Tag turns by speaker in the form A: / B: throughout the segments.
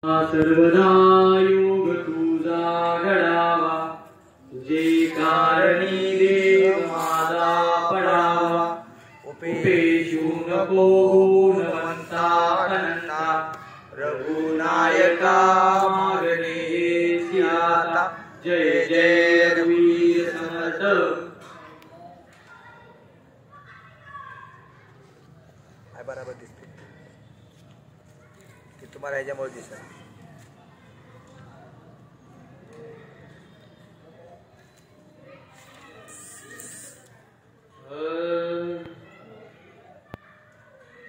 A: सर्वदा योग तुझा घडावा, तुझे कारणी देव माझा पडावा. उपेशू नको गुणवंता अनंता, रघुनायका मागणे सियाता. जय जय रघुवीर समर्थ.
B: बराबर दिसते की तुम्हाला ह्याच्यामुळे दिसत.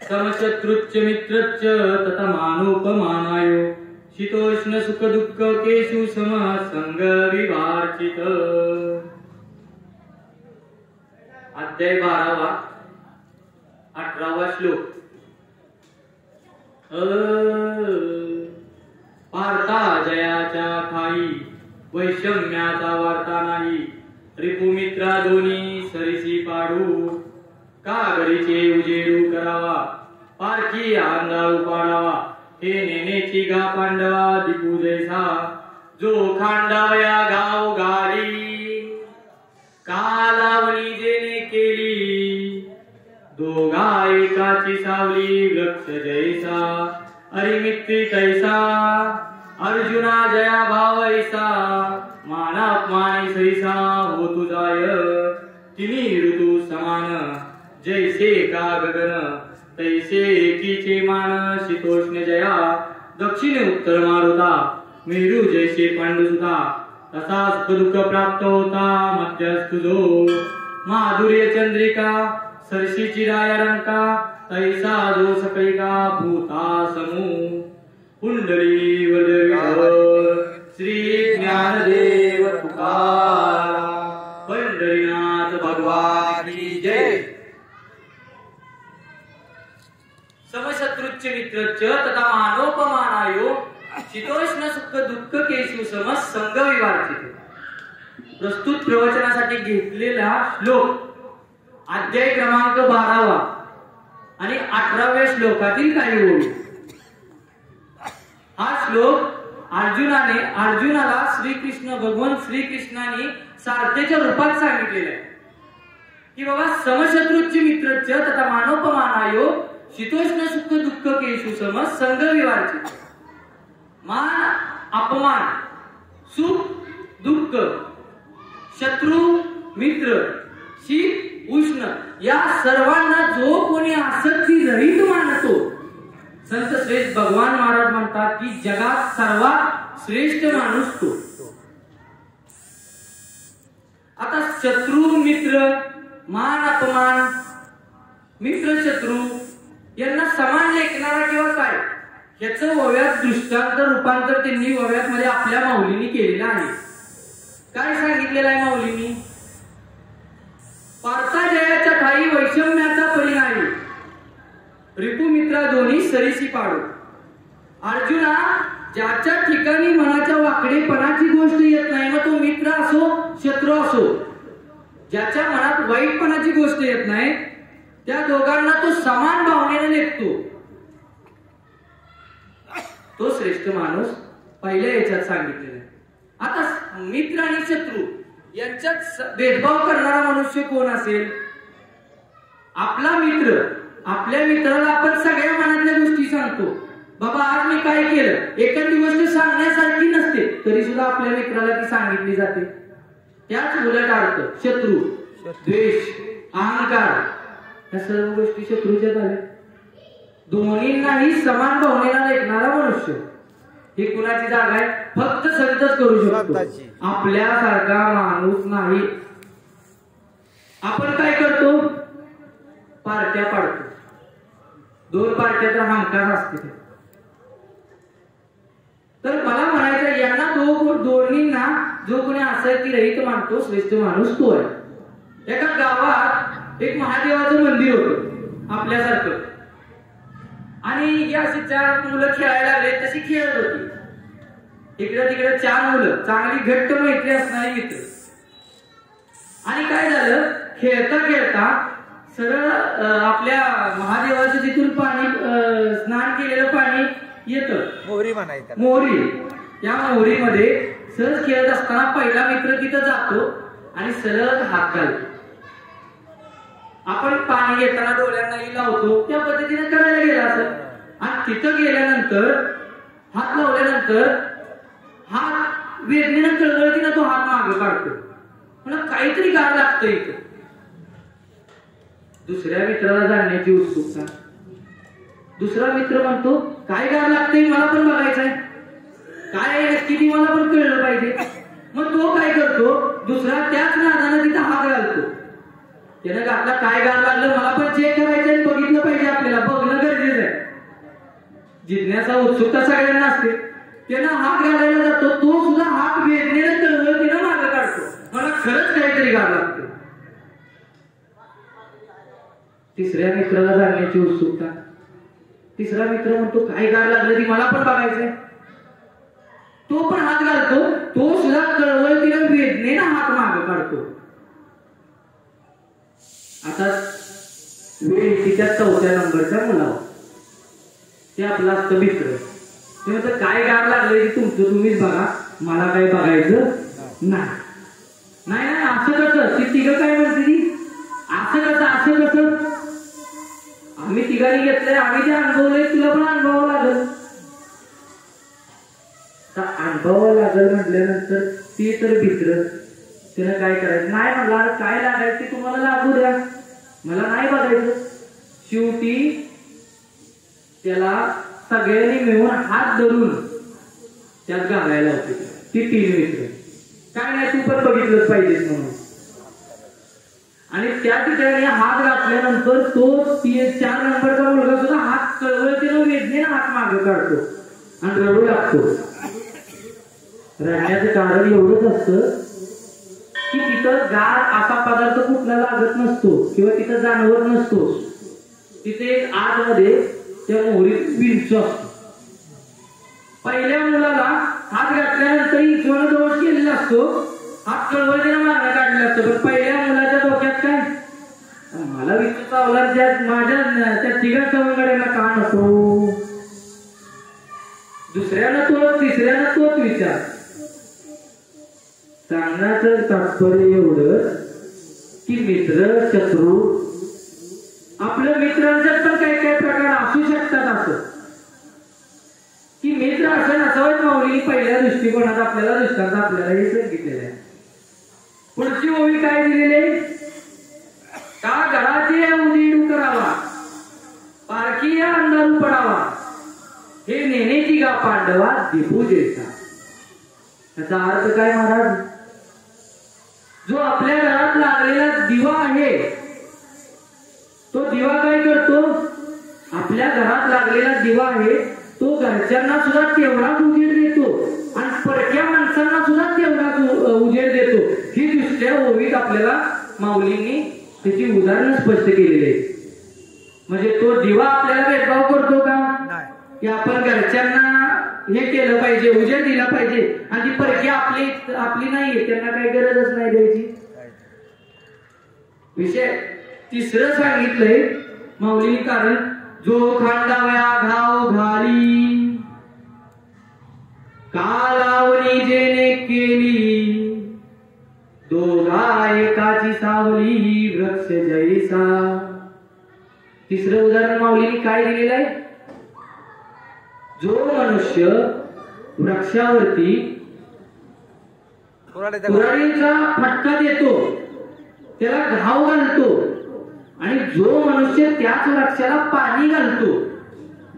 A: समशत्रुच्च मित्रच्च तथा मानोपमानायो, शीतोष्ण सुख दुःख केशु सम संग विवार्चित. अध्याय 12 18वा श्लोक. पार्था जयाच्या ठाई वैषम्याचा वार्ता नाही, रिपुमित्रा दोन्ही सरिसी पाडू. कागरीचे उजेडू करावा, पारखी अंधारू पाडावा. हे नेनेची गा पांडवा दिपू जैसा, जो खांडावया गाव गाडी. कालावणी जेने केली, दोघा एकाची सावली. वृक्ष जैसा अरिमित्री तैसा, अर्जुना जया भाव ऐसा. मानापमानी सैसा हो तुझाय, तिन्ही ऋतू समान. जैसे का गगन तैसे एकीचे मान. शीतोष्ण जया दक्षिण उत्तर मारुता, मेरू जैसे पांडुसुता. तसा सुख दुःख प्राप्त होता मध्यस्थ जो. माधुर्य चंद्रिका सरशीची रायरंका, तैसा जो सकैका भूता समूह. कुंडली वदविधर श्री ज्ञानदेव तुकाराम. पंढरीनाथ भगवान की जय. समशत्रुच्च मित्रच्च तथा मानोपमानायो, शीतोष्ण सुख दुःख केशु सम संग विवार्चित. प्रस्तुत प्रवचनासाठी घेतलेला श्लोक अध्याय क्रमांक 12 आणि 18व्या श्लोकातील काही ओळी. हा श्लोक अर्जुनाला भगवान श्रीकृष्णाने सारथ्याच्या रूपात सांगितलेला आहे की बाबा समशत्रुच्च मित्रच्च तथा मानोपमानायो, शीतोष्ण सुख दुःख केशु सम संग विवार्चित. मान अपमान, सुख दुःख, शत्रू मित्र, शीत उष्ण या सर्वांना जो कोणी आसक्ती रहित मानतो, संत श्रेष्ठ भगवान महाराज म्हणतात की जगात सर्वात श्रेष्ठ माणूस तो. आता शत्रू मित्र, मान अपमान, मित्र शत्रू यांना समान लेखणारा किंवा काय याचं वव्यात दृष्टांत रूपांतर त्यांनी वव्यात मध्ये आपल्या माऊलींनी केलेलं आहे. काय सांगितलेलं आहे माऊलींनी? पार्था जयाच्या ठाई वैषम्याचा परिणाम, रिपुमित्रा दोन्ही सरीसी पाडू. अर्जुना, ज्याच्या ठिकाणी मनाच्या वाकडेपणाची गोष्ट येत नाही, मग तो मित्र असो शत्रू असो, ज्याच्या मनात वाईटपणाची गोष्ट येत नाही त्या दोघांना तो समान भावनेने लेखतो, तो श्रेष्ठ माणूस पहिल्या याच्यात सांगितलेला आहे. आता मित्र आणि शत्रू यांच्यात भेदभाव करणारा मनुष्य कोण असेल? आपला मित्र. आपल्या मित्राला आपण सगळ्या मनातल्या गोष्टी सांगतो. बाबा आज मी काय केलं, एखादी गोष्ट सांगण्यासारखी नसते तरी सुद्धा आपल्या मित्राला ती सांगितली जाते. त्याच उलट अर्थ शत्रू, द्वेष, अहंकार या सर्व गोष्टी शत्रूच्या झाल्या. दोन्हींनाही समान भावनेला लेखणारा मनुष्य ही कुणाची जागा आहे? फक्त संतच करू शकतो, आपल्यासारखा माणूस नाही. आपण काय करतो? पार्ट्या पाडतो. 2 पार्ट्या तर हमखास असते. तर मला म्हणायचं यांना दोन्हींना जो कोणी आसक्ती रहित मानतो श्रेष्ठ माणूस तो आहे. एका गावात एक महादेवाचं मंदिर होतं आपल्यासारखं, आणि ही अशी 4 मुलं खेळायला लागले, तशी खेळत होती. इकडे तिकडे 4 मुलं, चांगली घट्ट मैत्री असणारी मित्र. आणि काय झालं, खेळता खेळता सरळ आपल्या महादेवाचं जिथून पाणी स्नान केलेलं पाणी येतं
B: मोहरी म्हणायची त्याला.
A: मोहरी. या मोहरीमध्ये सहज खेळत असताना पहिला मित्र तिथं जातो आणि सरळ हात घालतो. आपण पाणी घेताना डोळ्यांनाही लावतो त्या पद्धतीने करायला गेला असं. आणि तिथं गेल्यानंतर हात लावल्यानंतर हात वेदनेनं कळवळतीनं तो हात मागे काढतो. मला काहीतरी गार लागतं इथं. दुसऱ्या मित्राला जाणण्याची उत्सुकता. दुसरा मित्र म्हणतो काय गार लागतंय मला पण बघायचंय, काय आहे नक्की ती मला पण कळलं पाहिजे. मग तो काय करतो, दुसरा त्याच नादानं तिथं हात घालतो. त्यानं घातला काय गार लागलं मला पण चेक करायचंय, बघितलं पाहिजे, आपल्याला बघणं गरजेचं आहे. जिज्ञासा उत्सुकता सगळ्यांना असते. त्यानं हात घालायला जातो, तो सुद्धा हात वेदनेनं कळवळतीनं मागं काढतो. मला खरंच काहीतरी गार लागतं. तिसऱ्या मित्राला जाणण्याची उत्सुकता. तिसरा मित्र म्हणतो काय गार लागलं ती मला पण बघायचंय. तो पण हात घालतो, तो सुद्धा कळवळतीनं वेदनेनं हात मागं काढतो. आता वेळ तिच्या 4थ्या नंबरच्या मुलावर. ते आपला असतं मित्र. ते म्हणतं काय गार लागलंय की तुमचं तुम्हीच बघा, मला काही बघायचं नाही. नाही नाही असं कसं, ती तिघं काय म्हणते ती, असं कसं आम्ही तिघांनी घेतलंय, आम्ही ते अनुभवलंय, तुला पण अनुभवावं लागल. अनुभवावं लागल म्हटल्यानंतर ती तर मित्र त्यानं काय करायचं, नाही म्हणला काय लागायचं ते तुम्हाला लागू द्या, मला नाही बघायचं. शेवटी त्याला सगळ्यांनी मिळून हात धरून त्यात घालायला होते ती 3 मित्र. काय नाही तू पण बघितलंच पाहिजे म्हणून. आणि त्या ठिकाणी हात घातल्यानंतर तो 4 नंबरचा मुलगा सुद्धा हात कळवळतीनं वेदनेनं हात मागं काढतो आणि रडू लागतो. रडण्याचं कारण एवढंच असतं की तिथं गार असा पदार्थ कुठला लागत नसतो किंवा तिथं जाणवत नसतो. तिथे एक आतमध्ये त्या मोहरीत विंचू असतो. पहिल्या मुलाला हात घातल्यानंतर जवळ केलेला असतो, हात कळवळतीनं मागं काढलेला असतो. पण पहिल्या मुलाच्या डोक्यात काय, मला विंचू चावला, माझ्या त्या तिघा चौघड्यांना का नको. दुसऱ्यानं तोच, तिसऱ्यानं तोच विचार. सांगण्याचं तात्पर्य एवढं की मित्र शत्रू आपल्या मित्रांच्यात पण काही काही प्रकार असू शकतात. असं की मित्र असं नसावं. माऊली पहिल्या दृष्टिकोनात आपल्याला दृष्टांत आपल्याला हे सांगितलेलं आहे. पुढची ओवी काय दिलेली आहे, का घराचे उजेडू करावा, पारखी अंधारू पडावा, हे नेण्याची गा पांडवा दिपू देता. त्याचा अर्थ काय महाराज, जो आपल्या घरात लागलेला दिवा आहे तो दिवा काय करतो, आपल्या घरात लागलेला दिवा आहे तो घरच्यांना सुद्धा तेवढाच उजेड देतो आणि परक्या माणसांना सुद्धा तेवढाच उजेड देतो. ही दुसऱ्या ओवीत आपल्याला माऊलींनी त्याची उदाहरणं स्पष्ट केलेली आहे. म्हणजे तो दिवा आपल्याला भेदभाव करतो का, की आपण घरच्यांना हे केलं पाहिजे, उजेड दिला पाहिजे, आणि ती परकी आपली नाहीये, त्यांना काही गरजच नाही द्यायची. विषय तिसरं सांगितलंय माऊलीने, कारण जो खांडाव्या घाव घाली, कालावणी जेने केली, दोघा एकाची सावली वृक्ष जैसा. तिसरं उदाहरण माऊलीने काय दिलेलं आहे, जो मनुष्य वृक्षावरती कुऱ्हाडीचा फटका देतो त्याला घाव घालतो, आणि जो मनुष्य त्याच वृक्षाला पाणी घालतो,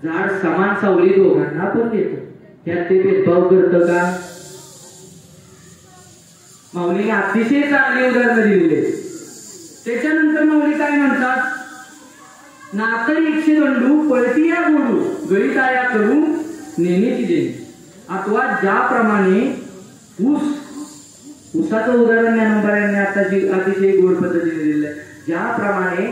A: झाड समान सावली दोघांना पण देतो. त्यात ते भेदभाव करतं का. माऊलीने अतिशय चांगली उदाहरणं दिलेली. त्याच्यानंतर माऊली काय म्हणतात, नातरी एकशे दंडू पळती या गोडू, गळी ताया करू नेण्याची देणी. अथवा ज्याप्रमाणे ऊसाचं उदाहरण ज्ञानोबांनी आताची अतिशय गोड पद्धतीने दिलेलं आहे. ज्याप्रमाणे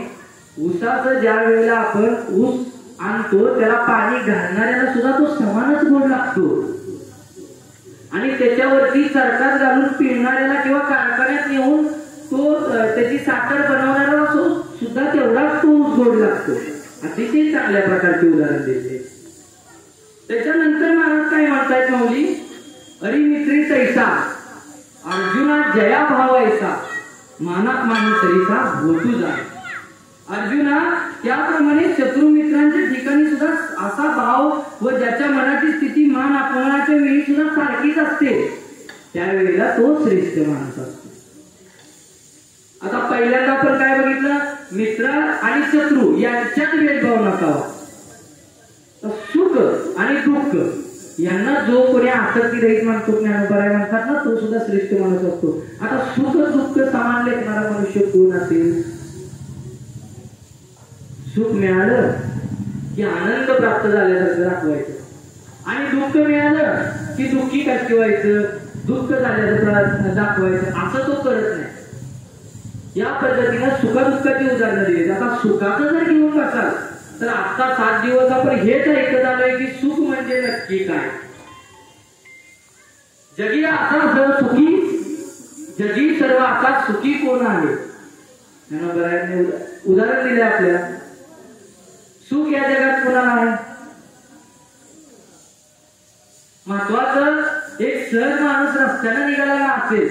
A: ऊसाचं ज्या वेळेला आपण ऊस आणतो त्याला पाणी घालणाऱ्याला सुद्धा तो समानच गोड लागतो, आणि त्याच्यावरती सरकार घालून पिळणाऱ्याला किंवा कारखान्यात नेऊन तो त्याची साखर बनवणारा सुद्धा तेवढाच तो ऊस गोड लागतो. अतिशय चांगल्या प्रकारचे उदाहरण दिले. त्याच्यानंतर महाराज काय म्हणतायत माऊली, अरे मित्री तैसा अर्जुना जया भाव ऐसा मानात मान सरीसा होतू जा. अर्जुना, त्याप्रमाणे शत्रू मित्रांच्या ठिकाणी सुद्धा असा भाव व ज्याच्या मनाची स्थिती मान अपमानाच्या वेळी सुद्धा सारखीच असते, त्यावेळेला तो श्रेष्ठ माणूस असतो. आता पहिल्यांदा आपण काय बघितलं, मित्र आणि शत्रू यांच्यात भेदभाव नसावा. सुख आणि दुःख यांना जो कोणी आसक्ती रहित माणूस ज्ञानोबराय म्हणतात ना, तो सुद्धा श्रेष्ठ माणूस असतो. आता सुख दुःख समान लेखणारा मनुष्य कोण असेल? सुख मिळालं की आनंद प्राप्त झाल्यासारखं दाखवायचं आणि दुःख मिळालं की दुःखी कष्ट व्हायचं, दुःख झाल्याचं दाखवायचं, असं तो करत नाही. या पद्धतीनं सुखदुःखाची उदाहरणं दिली. आता सुखाचं जर घेऊन बसाल तर आता 7 दिवस आपण हेच ऐकत आलोय की सुख म्हणजे नक्की काय. जगी आता सुखी, जगी सर्व आता सुखी कोण आहे? उदाहरण दिले आपल्याला. सुख या जगात कोणाला आहे? महत्वाचं, एक सहज माणूस रस्त्याने निघालेला असेल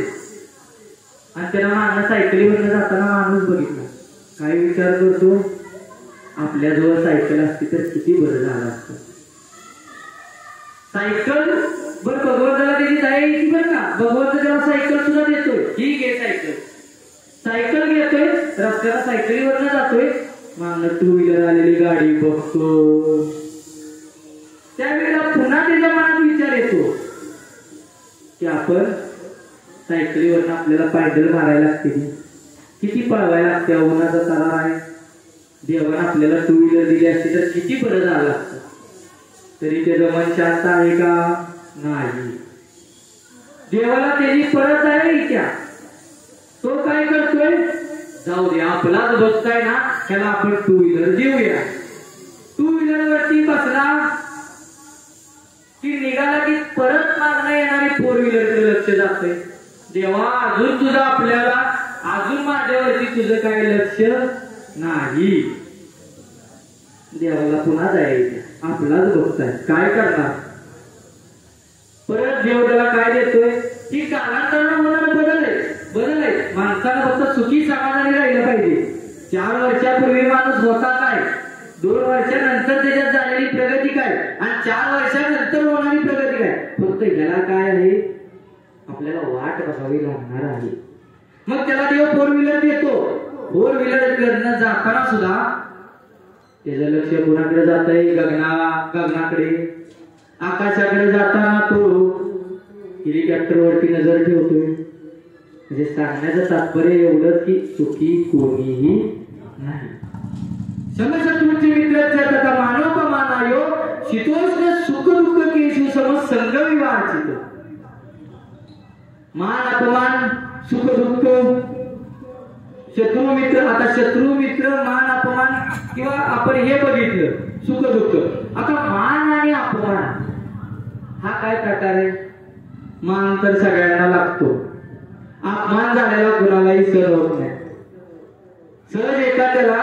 A: आणि त्याला माणूस सायकलीवर जाताना माणूस बघितला, काय विचार करतो, आपल्याजवळ सायकल असती तर किती बरं झालं असतं. सायकल बरं भगवंताला त्याची जायची बरं का, भगवंत त्याला सायकल सुद्धा देतोय, ही घे सायकल. सायकल घेतोय, रस्त्याला सायकलीवरनं जातोय, मागणं 2 व्हीलर आलेली गाडी बघतो. त्यावेळेला पुन्हा त्याच्या मनात विचार येतो की आपण सायकलीवरनं आपल्याला पायदल मारायला लागते, किती पळवायला लागते, उन्हाचा तारा आहे, देवाने आपल्याला 2 व्हीलर दिली असते तर किती बरं झालं असतं. तरी त्याचं मन शांत आहे का? नाही. देवाला त्याची परत आहे इच्छा. तो काय करतोय, जाऊ दे आपलाच भक्त आहे ना, त्याला आपण 2 व्हीलर देऊया. 2 व्हीलर वरती बसला की निघाला की परत मागणं येणारी 4 व्हीलरकडे लक्ष जातंय. देवा अजून तुझं आपल्याला, अजून माझ्यावरती तुझं काय लक्ष नाही. देवाला पुन्हा जायचं, आपलाच भक्त आहे, काय करणार. परत देव त्याला काय देतोय, की कालांतरानं मनानं बदललंय. माणसानं फक्त सुखी समाधानी राहिलं पाहिजे. 4 वर्षापूर्वी माणूस होता काय, 2 वर्षानंतर त्याच्यात झालेली प्रगती काय आणि 4 वर्षानंतर होणारी प्रगती काय, फक्त ह्याला काय आहे, आपल्याला वाट बघावी लागणार आहे. मग त्याला देव 4 व्हीलर देतो. 4 व्हीलर करणं जाताना सुद्धा त्याचं लक्ष कोणाकडे जात आहे, गगनाकडे, आकाशाकडे जाताना तो हेलिकॉप्टरवरती नजर ठेवतोय. म्हणजे सांगण्याचं तात्पर्य एवढंच की सुखी कोणीही नाही. समशत्रूचे मित्र तथा मानोपमानायो शीतोष्ण सुख दुःख केशू सम संगविवाचित. मान अपमान सुख दुःख, शत्रू मित्र. आता शत्रू मित्र, मान अपमान, किंवा आपण हे बघितलं सुख दुःख. आता मान आणि अपमान हा काय प्रकार आहे? मान तर सगळ्यांना लागतो, अपमान झालेला कुणालाही सहन होत नाही. सहज एखाद्याला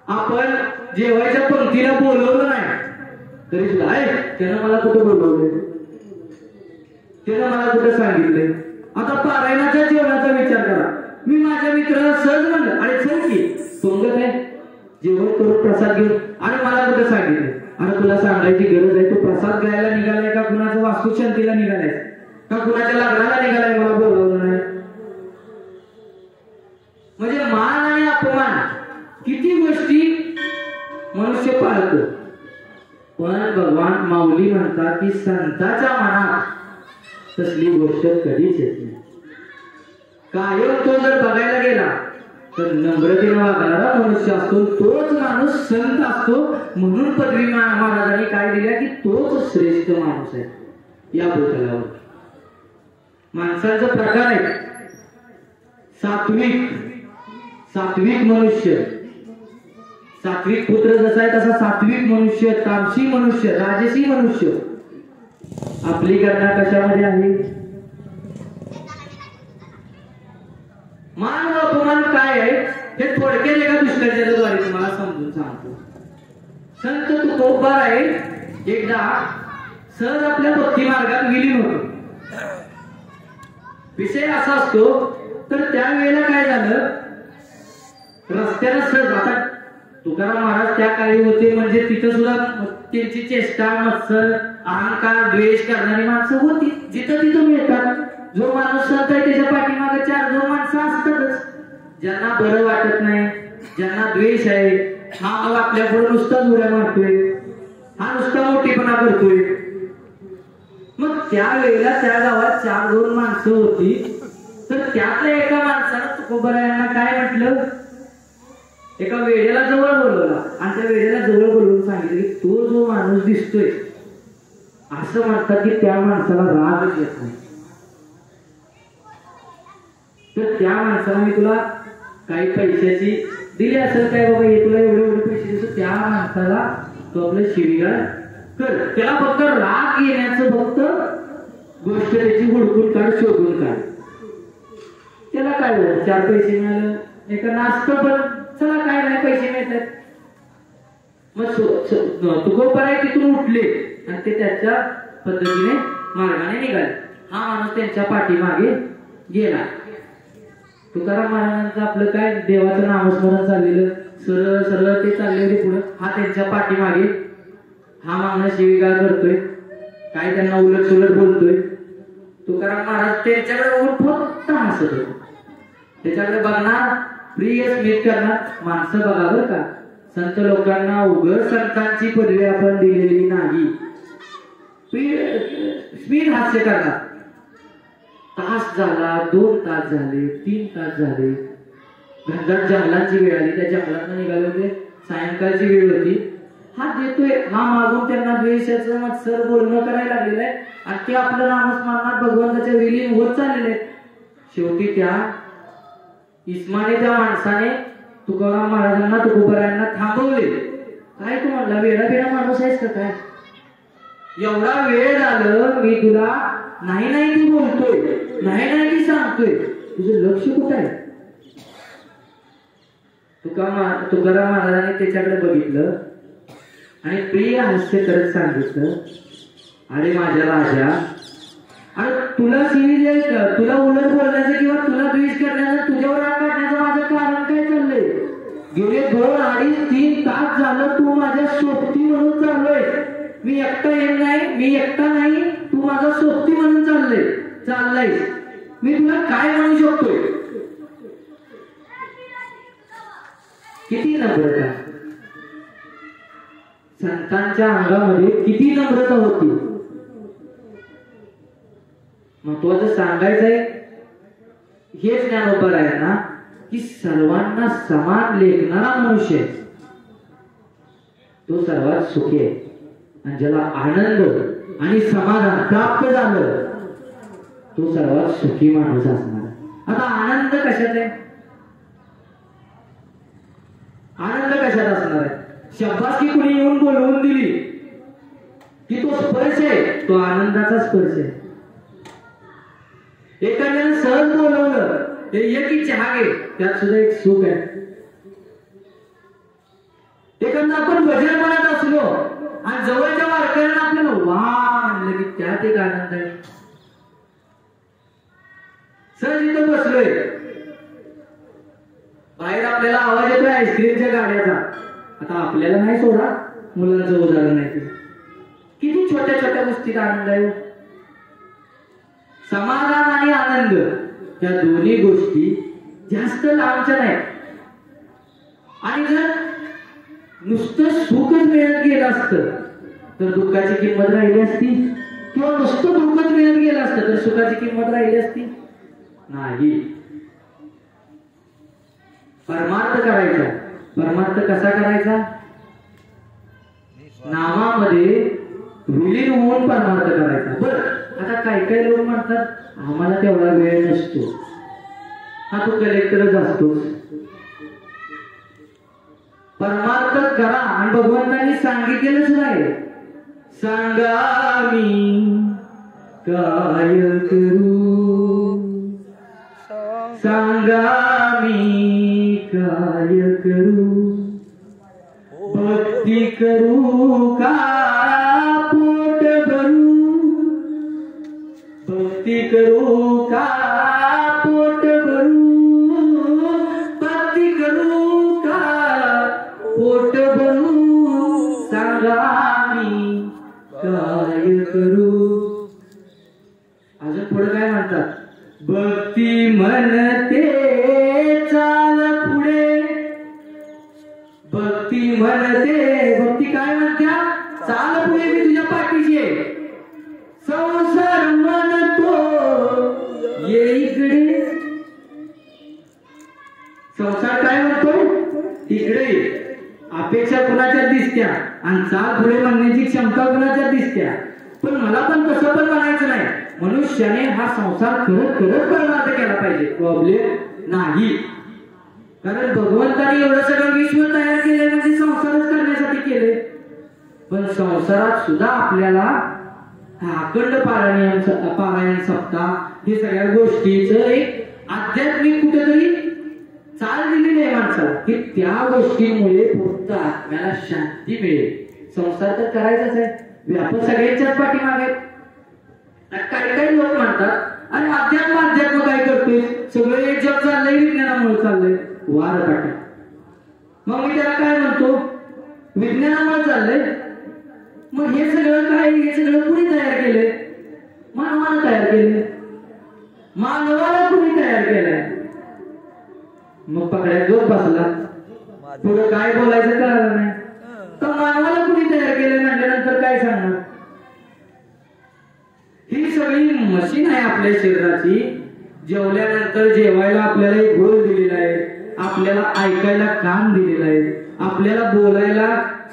A: आपण जेवायच्या पंक्तीला बोलवलं नाही तरी सुद्धा आहे, त्यानं मला कुठं बोलवलंय, त्यानं मला कुठं सांगितलंय. आता पारायणाच्या जेवणाचा विचार करा. मी माझ्या मित्राला सहज म्हणलं, अरे चल की पंगत आहे, जेवण करून प्रसाद घेऊन, आणि मला कुठं सांगितलं. आणि तुला सांगायची गरज आहे, तो प्रसाद घ्यायला निघालाय का कुणाचं वास्तुशांतीला निघालाय का कुणाच्या लग्नाला निघालाय, मला बोलवलं नाही. म्हणजे मान आणि अपमान किती गोष्टी मनुष्य पाळतो. पण भगवान माऊली म्हणतात की संताच्या मनात तसली गोष्ट कधीच येत नाही. कायम तो जर बघायला गेला तर नम्रतेने वागणारा मनुष्य असतो, तोच माणूस संत असतो. म्हणून पदवी महाराजांनी काय दिल्या की तोच श्रेष्ठ माणूस आहे या भूतलावर. माणसाचा प्रकार आहे सात्विक मनुष्य. सात्विक पुत्र जसा आहे तसा सात्विक मनुष्य, तामसी मनुष्य, राजसी मनुष्य. आपली गणना कशामध्ये आहे? मान व अपमान काय आहे हे थोडक्यात एका दृष्टांताद्वारे तुम्हाला समजून सांगतो. संत तुकोबार आहे, एकदा सहज आपल्या भक्ती मार्गात विलीन होतो. विषय असा असतो, तर त्यावेळेला काय झालं, रस्त्यानं सहज, आता तुकाराम महाराज त्या काळी होते म्हणजे तिथं सुद्धा त्यांची चेष्टा, मत्सर, अहंकार, द्वेष करणारी माणसं होती. जिथं तिथं मिळतात. जो माणूस संत आहे त्याच्या पाठीमागे 4-2 माणसं असतातच. ज्यांना बरं वाटत नाही, ज्यांना द्वेष आहे, हा मग आपल्या पुढे नुसताच उड्या मारतोय, हा नुसता मोठीपणा करतोय. मग त्यावेळेला त्या गावात 4-2 माणसं होती. तर त्यातल्या एका माणसानं तुकोबरायांना काय म्हटलं, एका वेड्याला जवळ बोलवला आणि त्या वेड्याला जवळ बोलवून सांगितलं की तो जो माणूस दिसतोय, असं म्हणतात की त्या माणसाला रागच येत नाही. तर त्या माणसाला मी तुला काही पैशाची दिली असेल, काय बाबा हे तुला एवढे एवढे पैसे देतो, त्या माणसाला तो आपलं शिवीगाळ कर. त्याला फक्त राग येण्याचं फक्त गोष्ट त्याची हुडकून काढ, शोधून काढ. त्याला काय होतं, 4 पैसे मिळालं, एका नाचतं, पण चला काय नाही, पैसे मिळतात. मग तुकोबराय तिथून उठले आणि ते त्याच्या पद्धतीने मार्गाने निघाले. हा माणूस त्यांच्या पाठीमागे गेला. तुकाराम महाराजांचं आपलं काय देवाचं नामस्मरण चाललेलं, सरळ सरळ ते चाललेले पुढं. हा त्यांच्या पाठीमागे, हा माणूस शिवीगाळ करतोय, काय त्यांना उलट सुलट बोलतोय. तुकाराम महाराज त्यांच्याकडे फक्त हसत होते. त्याच्याकडे बघणार, प्रिय स्मित करणार, माणसं बघा बरं का. संत लोकांना उघड संतांची पदवी आपण दिलेली नाही. स्मित हास्य करणार. तास झाला, 2 तास झाले, 3 तास झाले. घनदाट जंगलाची वेळ आली, त्या जंगलात निघाले होते, सायंकाळची वेळ होती. हा देतोय, हा मागून त्यांना द्वेषाचं मत्सर बोलणं करायला लागलेलं आहे आणि ते आपलं नामस्मरणात भगवंताच्या विलीन होत चाललेले आहेत. शेवटी त्या इस्माने, त्या माणसाने तुकाराम महाराजांना, तुकोबरायांना थांबवले. काय तू म्हणला, वेडा बेडा माणूस आहेस का काय, एवढा वेळ झालं मी तुला नाही नाही ती बोलतोय, नाही नाही ती सांगतोय, तुझं लक्ष कुठं आहे. तुकाराम महाराजांनी त्याच्याकडे बघितलं आणि प्रिय हास्य करत सांगितलं, अरे माझ्या राजा, अरे तुला शिवी द्यायचं, तुला उलट बोलण्याचं किंवा तुला द्वेष करण्याचं, तुझ्यावर राग काढण्याचं माझं कारण काय चाललंय. गेले 2, 2.5, 3 तास झालं तू माझ्या सोबती म्हणून चाललोय. मी एकटा येत नाही, मी एकटा नाही, तू माझा सोबती म्हणून चाललाय. मी तुला काय म्हणू शकतोय. किती नम्रता, संतांच्या अंगामध्ये किती नम्रता होती. महत्वाचं सांगायचंय हेच ज्ञानोबा आहे ना, की सर्वांना समान लेखणारा मनुष्य तो सर्वात सुखी आहे. आणि ज्याला आनंद आणि समाधान प्राप्त झालं तो सर्वात सुखी माणूस असणार. आता आनंद कशात आहे, आनंद कशात असणार आहे. शब्बासकी कुणी येऊन बोलवून दिली की तो स्पर्श आहे, तो आनंदाचा स्पर्श आहे. एखाद्याने सहज बोलवलं, ये की चहा घे, त्यात सुद्धा एक सुख आहे. एखादा आपण भजन म्हणत असलो आणि जवळच्या वारकऱ्यांना आपल्याला वा म्हणलं की त्यात एक आनंद आहे. सहज इथं बसलोय, बाहेर आपल्याला आवाज येतोय आईस्क्रीमच्या गाड्याचा. आता आपल्याला नाही सोडा, मुलांचं उदाहरण नाही. किती छोट्या छोट्या गोष्टीत आनंद आहे. समाधान आणि आनंद त्या दोन्ही गोष्टी जास्त लांबच्या नाहीत. आणि जर नुसतं सुखच मिळत गेलं असतं तर दुःखाची किंमत राहिली असती, किंवा नुसतं दुःखच मिळत गेलं असतं तर सुखाची किंमत राहिली असती नाही. परमार्थ करायचा. परमार्थ कसा करायचा, नामामध्ये विलीन होऊन परमार्थ करायचा. बरं, आता काही काही लोक म्हणतात आम्हाला तेवढा वेळ नसतो, हा तू कलेक्टरच असतोस. परमार्थ करा आणि भगवंतांनी सांगितलेलंच नाही, सांगा मी काय करू, सांगा मी काय करू, भक्ती करू का भक्ती करू का पोट भरू, भक्ती करू का पोट भरू, सांगा मी काय करू. अजून पुढे काय म्हणतात, भक्ती म्हणते चाल पुढे, भक्ती म्हणते, भक्ती काय म्हणत्या, चाल पुढे मी तुझ्या पाठीशी आहे. संसार म्हणतो ये इकडे, संसार काय म्हणतो इकडे. अपेक्षा कुणाच्या दिसत्या आणि चाल पुढे म्हणण्याची क्षमता कुणाच्या दिसत्या. पण मला पण तसं पण म्हणायचं नाही. मनुष्याने हा संसार करत करत परमार्थ केला पाहिजे, प्रॉब्लेम नाही. कारण भगवंताने एवढं सगळं विश्व तयार केले म्हणजे संसारच करण्यासाठी केले. पण संसारात सुद्धा आपल्याला अखंड पारायण सप्ताह हे सगळ्या गोष्टीचं एक आध्यात्मिक कुठेतरी चाल दिलेली आहे माणसाला, की त्या गोष्टीमुळे फक्त आत्म्याला शांती मिळेल. संसार तर करायचाच आहे, आपण सगळ्यांच्याच पाठीमागे. काही काही लोक म्हणतात आणि अध्यात्म काय करतोय, सगळं एक जग चाललंय विज्ञानामुळे चाललंय, वार काटा. मग मी त्याला काय म्हणतो, विज्ञानामुळे चाललंय. मग हे सगळं काय, हे सगळं कुणी तयार केलंय, मानवानं तयार केलंय. मानवाला कुणी तयार केलंय. मग पकड्यात जोर बसला, पुढे काय बोलायचं कळलं नाही. तर मानवाला कुणी तयार केलं म्हटल्यानंतर काय सांगणार. ही सगळी मशीन आहे आपल्या शरीराची. जेवल्यानंतर जेवायला आपल्याला एक गोल दिलेला आहे, आपल्याला ऐकायला कान दिलेला आहे, आपल्याला बोलायला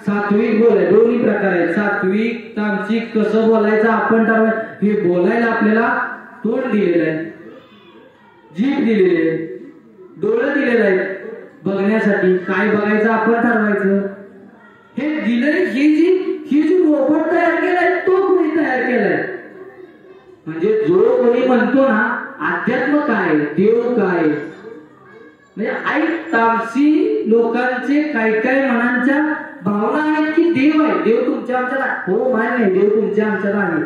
A: सात्विक बोलाय, दोन्ही प्रकार आहेत, सात्विक तामसिक. कसं बोलायचं आपण ठरवायचं. हे बोलायला आपल्याला तोंड दिलेलं आहे, जीभ दिलेली आहे, डोळे दिलेले आहेत बघण्यासाठी, काय बघायचं आपण ठरवायचं. हे दिलेले ही जी रोबोट तयार केलाय तो कोणी तयार केलाय. म्हणजे जो कोणी म्हणतो ना अध्यात्म काय, देव काय, म्हणजे आई तामसी लोकांचे काही काही मनांच्या भावना आहेत की देव आहे, देव तुमच्या आमच्यात. हो मान्य, देव तुमच्या आमच्यात आहे.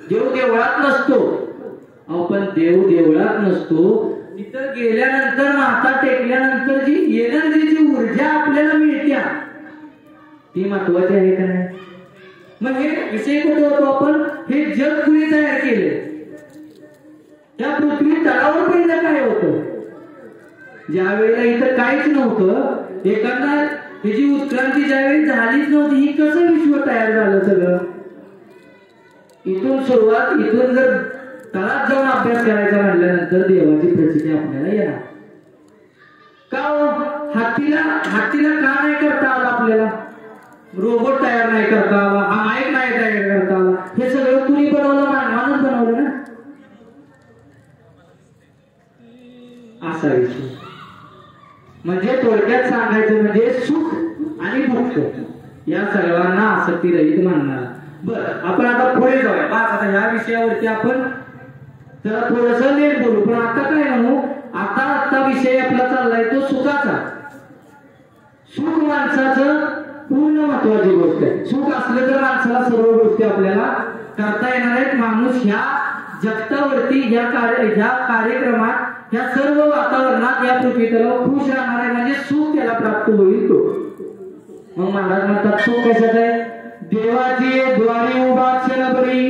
A: देव देवळात नसतो. अहो पण देव देवळात नसतो. तिथं गेल्यानंतर माथा टेकल्यानंतर जी एनर्जीची ऊर्जा आपल्याला मिळते ती महत्वाची आहे का नाही. मग हे विषय कुठे होतो आपण, हे जग कुणी तयार केले. त्या पृथ्वी तळावर पहिलं काय होतं, ज्या वेळेला इथं काहीच नव्हतं, एखादा ह्याची उत्क्रांती ज्यावेळी झालीच नव्हती, ही कसं विश्व तयार झालं सगळं. इथून सुरुवात, इथून जर तळात जाऊन अभ्यास करायचा म्हटल्यानंतर देवाची प्रचिती आपल्याला येणार. का हातीला का नाही करता आला आपल्याला, रोबोट तयार नाही करता आला, हा माईक नाही तयार करता आला. हे सगळं कुणी बनवलं, मानवानंच बनवलं ना. असा विषय. म्हणजे थोडक्यात सांगायचं म्हणजे सुख आणि दुःख या सर्वांना आसक्ती रहित मानणार. बरं, आपण आता पुढे जाऊया. बस आता ह्या विषयावरती आपण जरा थोडस लेट बोलू. पण आता काय म्हणू, आता विषय आपला चाललाय तो सुखाचा. सुख माणसाचं पूर्ण महत्वाची गोष्ट आहे. सुख असलं तर माणसाला सर्व गोष्टी आपल्याला करता येणार आहेत. माणूस ह्या जगतावरती ह्या कार्यक्रमात, ह्या सर्व वातावरणात, या पृथ्वीतला खुश राहणार आहे. म्हणजे सुख त्याला प्राप्त होईल तो. मग महाराज म्हणतात सुख कशात आहे, देवाची द्वारी उभा क्षणभरी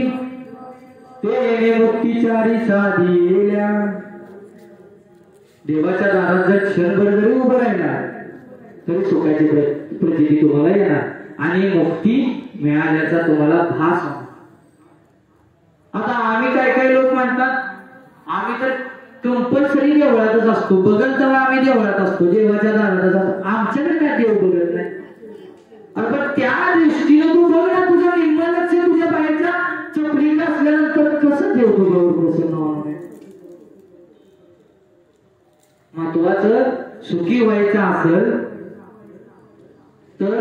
A: ते मुक्तीचारी साधील्या. देवाच्या दारात जर क्षणभर जरी उभं राहिला तरी सुखाची प्रचिती तुम्हाला येणार आणि मुक्ती मिळाल्याचा तुम्हाला भास होणार. आता आम्ही काही लोक म्हणतात आम्ही तर कंपल्सरी देवळातच असतो, बघल तेव्हा आम्ही देवळात असतो, देवाच्या दारातच असतो, आमच्याकडे काय देव बघत नाही. पण त्या दृष्टीने तू बघ ना, तुझं निम्म लक्ष तुझ्या बाहेरच्या चपलीत असल्यानंतर कसं देव तुझ्यावर प्रसन्न होणार आहे. महत्वाचं सुखी व्हायचं असेल तर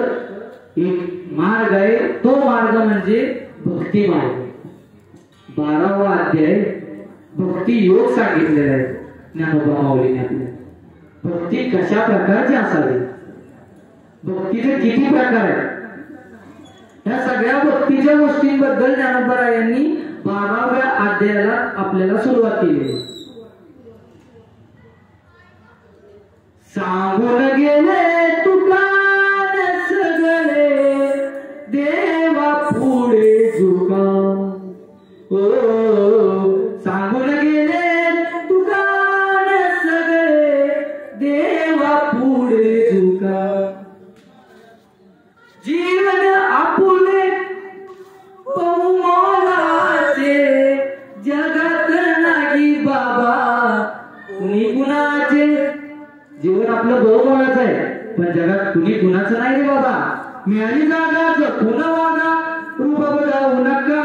A: एक मार्ग आहे, तो मार्ग म्हणजे भक्ती मार्ग. 12वा अध्याय भक्ती योग सांगितलेला आहे ज्ञानोबा माऊलीने आपल्या. भक्ती कशा प्रकारची असावी, भक्तीचे किती प्रकार आहेत, ह्या सगळ्या भक्तीच्या गोष्टींबद्दल ज्ञानोबा यांनी 12व्या अध्यायाला आपल्याला सुरुवात केली. सांगून गेले तुकान सगळे देवा पुढे झुका. ओ सांगून गेले तुकान सगळे देवा पुढे झुका. जीवन आपुले बहुमोलाचे जगात नाही बाबा कुणी कुणाचे. जीवन आपलं बहुमोलाचं आहे पण जगात कुणी कुणाचं नाही रे बाबा. मिळाली जागा जपून वागा रुबाब जाऊ नका.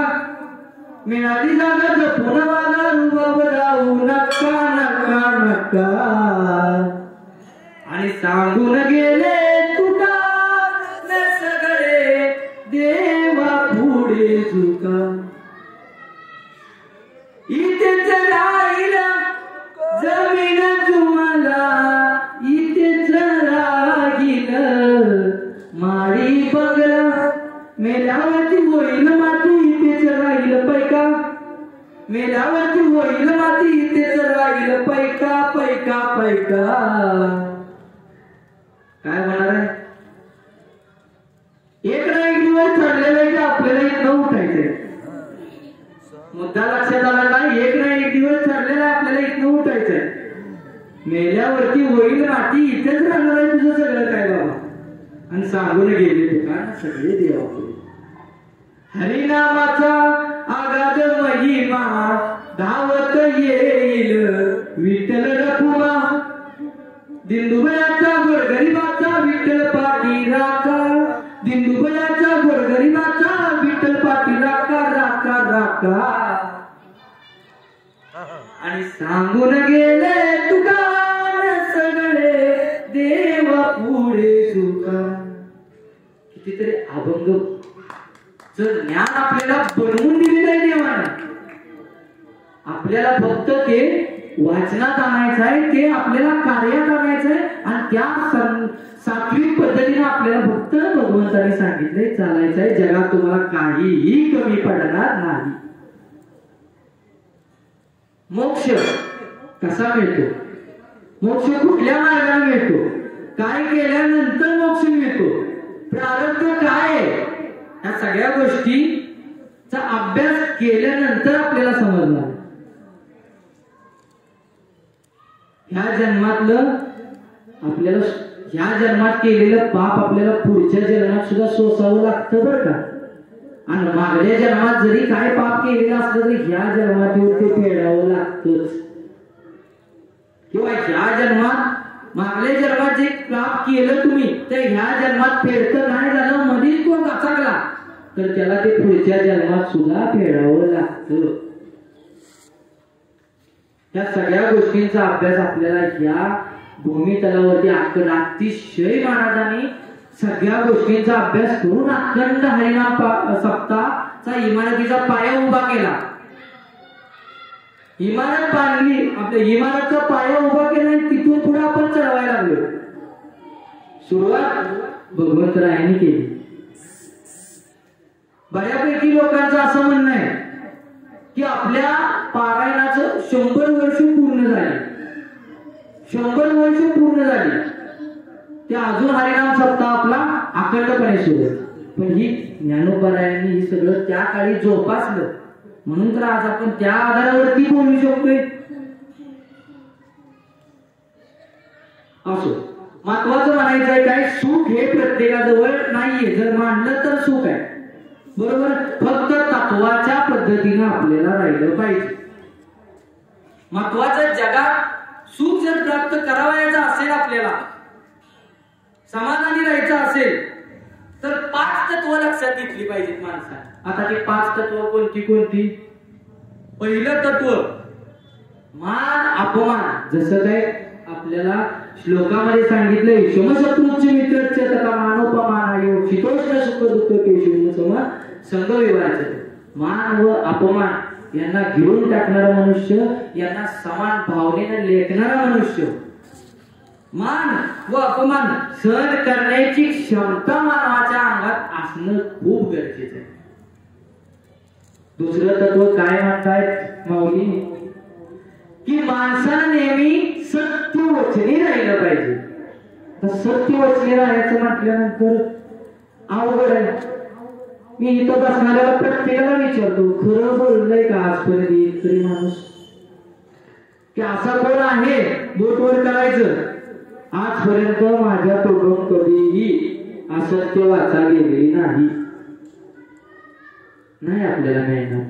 A: मिळाली जागा जपून वागा रुबाब जाऊ नका नका नका. आणि सांगून गेले तुका सगळे देवा पुढे झुका. इथेच राहिला जमीन तुम्हाला इथेच राहील माडी बंगला. मेल्यावरती होईल माती इथेच राहील पैका. मेल्यावरती होईल माती इथेच राहील पैका पैका पैका. काय होणार आहे? एक ना एक दिवस ठरलेलं आहे की आपल्याला इथं उठायचंय. मुद्दा लक्षात आला का? एक ना एक दिवस ठरलेला आहे आपल्याला इथं उठायचंय. मेल्यावरती होईल माती इथेच राहणार आहे तुझं सगळं काय बाबा. आणि सांगून गेले तुका सगळे देवापुढे. हरिनामाचा आगाध महिमा धावत येईल विठ्ठल रखुमा. दिंडुबयाचा गोरगरिबाचा विठ्ठल पाटी राखा. दिंडुबयाचा गोरगरिबाचा विठ्ठल पाटी राखा राखा राखा. आणि सांगून गेले तुकान सगळे देवा पुढे झुका. कितीतरी अभंग जर ज्ञान आपल्याला बनवून दिलेलं आहे देवाने. आपल्याला फक्त ते वाचनात आणायचं आहे ते आपल्याला कार्यात आणायचं आहे. आणि त्या सात्विक पद्धतीने आपल्याला फक्त भगवंताने सांगितले चालायचं आहे. जगात तुम्हाला काहीही कमी पडणार नाही. मोक्ष कसा मिळतो? मोक्ष कुठल्या मार्गाने मिळतो? काय केल्यानंतर मोक्ष मिळतो? प्रारब्ध काय आहे? या सगळ्या गोष्टीचा अभ्यास केल्यानंतर आपल्याला समजणार. ह्या जन्मातलं आपल्याला ह्या जन्मात केलेलं पाप आपल्याला पुढच्या जन्मात सुद्धा सोसावं लागतं बरं का. आणि मागल्या जन्मात जरी काय पाप केलेलं असलं तरी ह्या जन्मात येऊन ते फेडावं लागतंच. किंवा ह्या जन्मात मागल्या जन्मात जे पाप केलं तुम्ही ते ह्या जन्मात फेडतं नाही झालं मधीच तो गचकला तर त्याला ते पुढच्या जन्मात सुद्धा फेडावं लागतं. या सगळ्या गोष्टींचा अभ्यास आपल्याला या भूमितलावरती अतिशय महाराजांनी सगळ्या गोष्टींचा अभ्यास करून अखंड हरिनाम सप्ताहाचा इमारतीचा पाया उभा केला. इमारत बांधली आपल्या इमारतचा पाया उभा केला आणि तिथून पुढे आपण चढवायला लागलो. सुरुवात भगवंतरायांनी केली. बऱ्यापैकी लोकांचं असं म्हणणं आहे की आपल्या पारायणाचं 100 वर्ष पूर्ण झाली. 100 वर्ष पूर्ण झाली ते अजून हरिनाम सप्ताह आपला अखंडपणे सुरू. पण ही ज्ञानोबरायांनी ही सगळं त्या काळी जोपासलं म्हणून तर आज आपण त्या आधारावरती बोलू शकतोय. असो महत्वाचं म्हणायचं आहे काय सुख हे प्रत्येकाजवळ नाहीये. जर मानलं तर सुख आहे बरोबर. फक्त तत्वाच्या पद्धतीने आपल्याला राहिलं पाहिजे. महत्वाचं जगात सुख जर प्राप्त करावायचं असेल आपल्याला समाधानी राहायचं असेल तर 5 तत्व लक्षात घेतली पाहिजेत माणसाने. आता ते 5 तत्व कोणती कोणती? पहिलं तत्व मान अपमान. जसं काय आपल्याला श्लोकामध्ये सांगितलंय शमशत्रूचे मित्रच तथा मानोपमान शीतोष्ण सुख दुःख केशव संघ विवाहाचे. मान व अपमान यांना घेऊन टाकणारा मनुष्य यांना समान भावनेने लेखणारा मनुष्य मान व अपमान सहन करण्याची क्षमता मानवाच्या अंगात असणं खूप गरजेचं आहे.
C: दुसरं तत्व काय म्हणतायत माऊली की माणसानं नेहमी सत्यवचनी राहिलं पाहिजे. तर सत्यवचनी राहायचं म्हटल्यानंतर अवघड आहे. मी इथं बसणाऱ्याला प्रत्येकाला विचारतो खरं बोललंय का आजपर्यंत एक तरी माणूस की असा कोण आहे बोटवर करायचं आजपर्यंत माझ्या तोंडून कधीही असत्य वाचा गेलेली नाही. नाही आपल्याला मिळणार.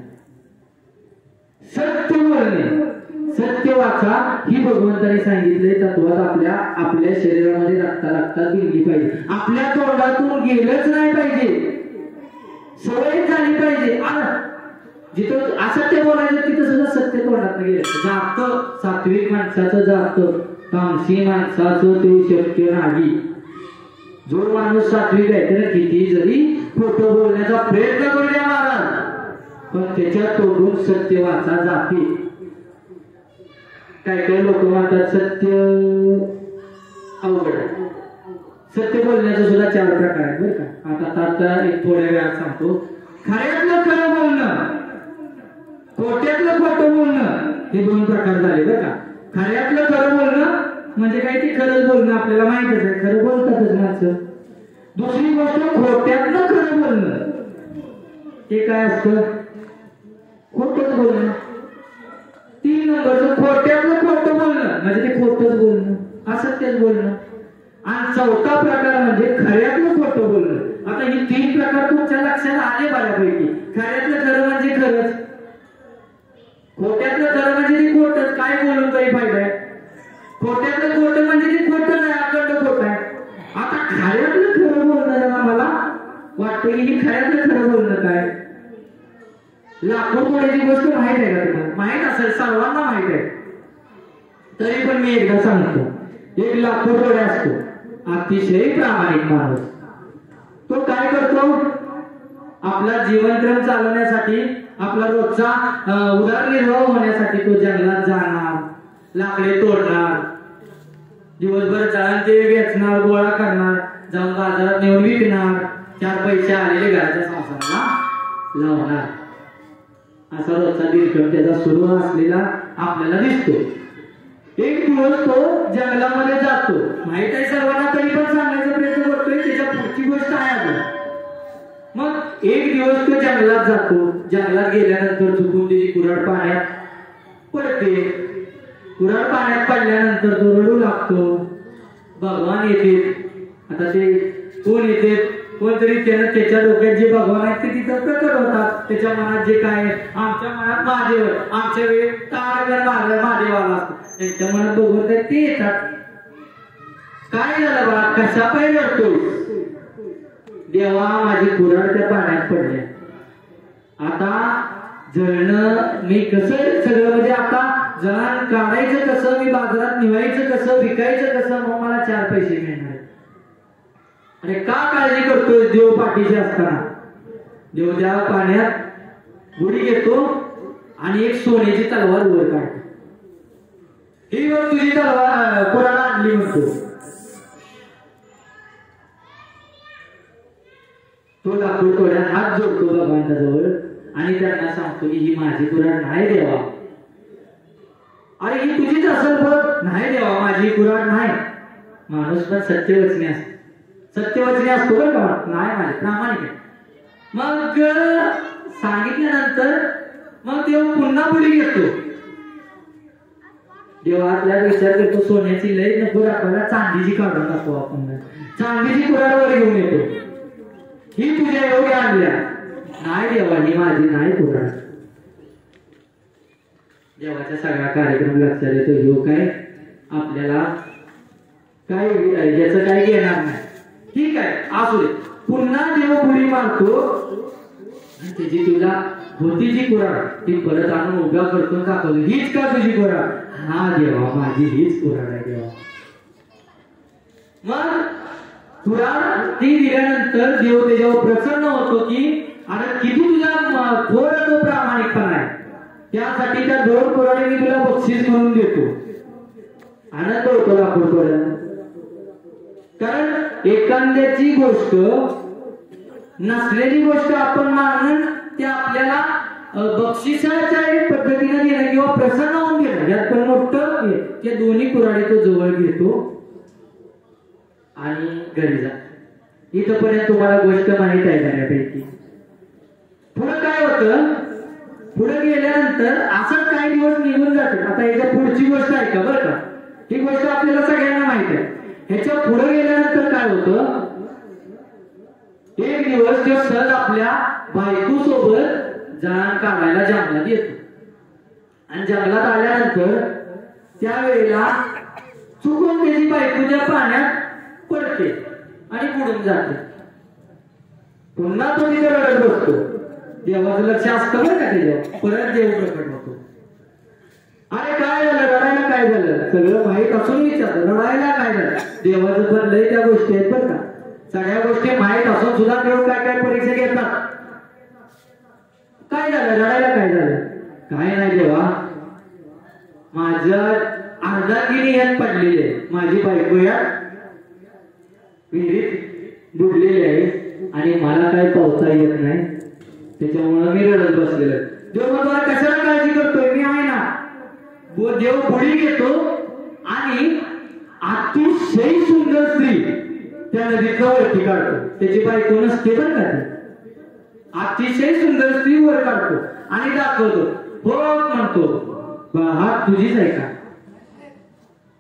C: सत्य बोलणे सत्य वाचा ही भगवंताने सांगितले तत्वात आपल्या शरीरामध्ये रक्तात गेली पाहिजे. आपल्या तोंडातून गेलंच नाही पाहिजे. सवय झाली पाहिजे. जिथं असत्य बोलायचं तिथं सुद्धा सत्य तोंडात गेलं जात. सात्विक माणसाचं जात तामसी माणसाचं ते शक्य नाही. जो माणूस सात्विक आहे त्याने किती जरी खोटं बोलण्याचा प्रयत्न करू द्या महाराज पण त्याच्या तोंडून सत्य वाचा जाते. काय काय लोक म्हणतात सत्य अवघड आहे. सत्य बोलण्याचं सुद्धा 4 प्रकार आहेत बरं का. आता एक थोड्या वेळात सांगतो. खऱ्यातलं खरं बोलणं खोट्यातलं खोटं बोलणं हे 2 प्रकार झाले बरं का. खऱ्यातलं खरं बोलणं म्हणजे काय ते खरंच बोलणं आपल्याला माहितच आहे. खरं बोलतातच माणसं. दुसरी गोष्ट खोट्यातलं खरं बोलणं ते काय असतं खोटंच बोलणं. 3 नंबरचं खोट्यातलं खोटं बोलणं म्हणजे ते खोटंच बोलणं असत्यच बोलणं. आणि 4था प्रकार म्हणजे खऱ्यातलं खोटं बोलणं. आता हे 3 प्रकार तुमच्या लक्षात आले बऱ्यापैकी. खऱ्यातलं खरं म्हणजे खरंच खोट्यातलं खरं म्हणजे ते खोटंच काय बोलून काही फायदा आहे. खोट्यातलं खोटं म्हणजे ते खोटं नाही अखंड खोटं आहे. आता खऱ्यातलं खरं बोलणं मला वाटतं की हे खऱ्यातलं खरं बोलणं काय. लाकूड तोड्याची गोष्ट माहित आहे का तुम्हाला. माहित असेल सर्वांना माहित आहे. तरी पण मी एकदा सांगतो. एक लाकूड तोड्या असतो अतिशय प्रामाणिक माणूस. तो काय करतो आपला जीवनक्रम चालवण्यासाठी आपला रोजचा उदरनिर्वाह होण्यासाठी तो जंगलात जाणार लाकडे तोडणार दिवसभर जाऊन ते वेचणार गोळा करणार जाऊन बाजारात नेऊन विकणार 4 पैसे आलेले घराच्या संसाराला लावणार. असा रोजचा दिनक्रम त्याचा सुरू असलेला आपल्याला दिसतो. एक दिवस तो जंगलामध्ये जातो. माहित आहे सर्वांना तरी पण सांगायचा प्रयत्न करतोय त्याच्या पुढची गोष्ट आहे अजून. मग एक दिवस तो जंगलात जातो. जंगलात गेल्यानंतर चुकून त्याची कुऱ्हाड पाण्यात पडते. कुऱ्हाड पाण्यात पडल्यानंतर तो रडू लागतो. भगवान येते. आता ते कोण येते कोणतरी त्यानं त्याच्या डोक्यात जे भगवान आहेत ते तिथं प्रकट होतात. त्याच्या मनात जे काय आमच्या मनात महादेव आमच्या वेळी तारगण महादेवाला असतो त्यांच्या मनात भगवंत आहेत ते येतात. काय झालं बा कशा पाहिजे रडतोय. देवा माझी कुऱ्हाड त्या पाण्यात पडल्या. आता जळणं मी कसं सगळं म्हणजे आता जळण काढायचं कसं मी बाजारात निवायचं कसं विकायचं कसं मग मला 4 पैसे मिळणार. अरे का काळजी करतोय देव पाठीशी असताना. देव त्या पाण्यात बुडी घेतो आणि एक सोन्याची तलवार वर काढतो. ही वर तुझी तलवार कुऱ्हाड आणली म्हणतो. तो लाकूड तोड्या हात जोडतो भगवानाजवळ आणि त्यांना सांगतो की ही माझी कुऱ्हाड नाही देवा. अरे ही तुझीच असेल बघ. नाही देवा माझी कुऱ्हाड नाही. माणूस पण सत्यवचनी असतो. सत्यवचनी असतो बरं का. नाही माझे प्रामाणिक आहे. मग सांगितल्यानंतर मग देव पुन्हा बुडी घेतो. देवातल्या विचार करतो सोन्याची लय नको दाखवायला चांदीची काढून टाकू आपण. चांदीची कुऱ्हाड वर घेऊन येतो. ही तुझ्या एवढी आणल्या. नाही देवा ही माझी नाही कुऱ्हाड. देवाचा सगळा कार्यक्रम लक्षात येतो. ह्यो काय आपल्याला काय याचं काय घेणार नाही. ठीक आहे असू दे. पुन्हा देव बुडी मारतो आणि त्याची तुला होती जी कुऱ्हाड ती परत आणून उभ्या करतो दाखवतो. हीच का तुझी कुऱ्हाड. हा देवा माझी हीच कुऱ्हाड आहे देवा. मग कुऱ्हाड ती दिल्यानंतर देव त्याच्यावर प्रसन्न होतो की अरे किती तुझा थोर तो प्रामाणिकपणा आहे. त्यासाठी त्या 2 कुऱ्हाडी मी तुला बक्षीस म्हणून देतो. आनंद होतो लाकूड तोड्याला. कारण एखाद्याची गोष्ट नसलेली गोष्ट आपण मानून ते आपल्याला बक्षिसाच्या पद्धतीने देणं किंवा प्रसन्न होऊन देणं यात पण मोठं ते दोन्ही कुऱ्हाडी तो जवळ घेतो आणि घरी जा. इथपर्यंत तुम्हाला गोष्ट माहित आहे बऱ्यापैकी. पुढे काय होतं, पुढे गेल्यानंतर असंच काही दिवस निघून जाते. आता याच्या पुढची गोष्ट आहे का बरं का, ही गोष्ट आपल्याला सगळ्यांना माहित आहे. ह्याच्या पुढे गेल्यानंतर काय होतं, एक दिवस तो सहज आपल्या बायको सोबत जाण काढायला जंगलात येतो आणि जंगलात आल्यानंतर त्यावेळेला चुकून त्याची बायको त्या पाण्यात पडते आणि बुडून जाते. पुन्हा तो तिथे रडत बसतो. देवाचं लक्ष असतं बरं का त्याच्यावर. परत देव प्रकट होतो. अरे काय झालं, रडायला काय झालं, सगळं माहीत असून विचार रडायला काय झालं. देवाचं पण लय त्या गोष्टी आहेत बरं का. सगळ्या गोष्टी माहीत असून सुद्धा देव काय काय परीक्षा घेतात. काय झालं, रडायला काय झालं. काय नाही देवा, माझ्या अर्धांगिनी यात पडलेली आहे. माझी बायको या विहिरीत बुडलेली आहे आणि मला काय पावता येत नाही, त्याच्यामुळे मी रडत बसलेलो. देव मला कशाला काळजी करतोय, मी आहे ना. देव बुडी घेतो आणि अतिशय सुंदर स्त्री त्या नदीतला वरती काढतो. त्याची बायको नसते बरं का ती. अतिशय सुंदर स्त्री वर काढतो आणि दाखवतो. हो म्हणतो, हा तुझीच आहे का.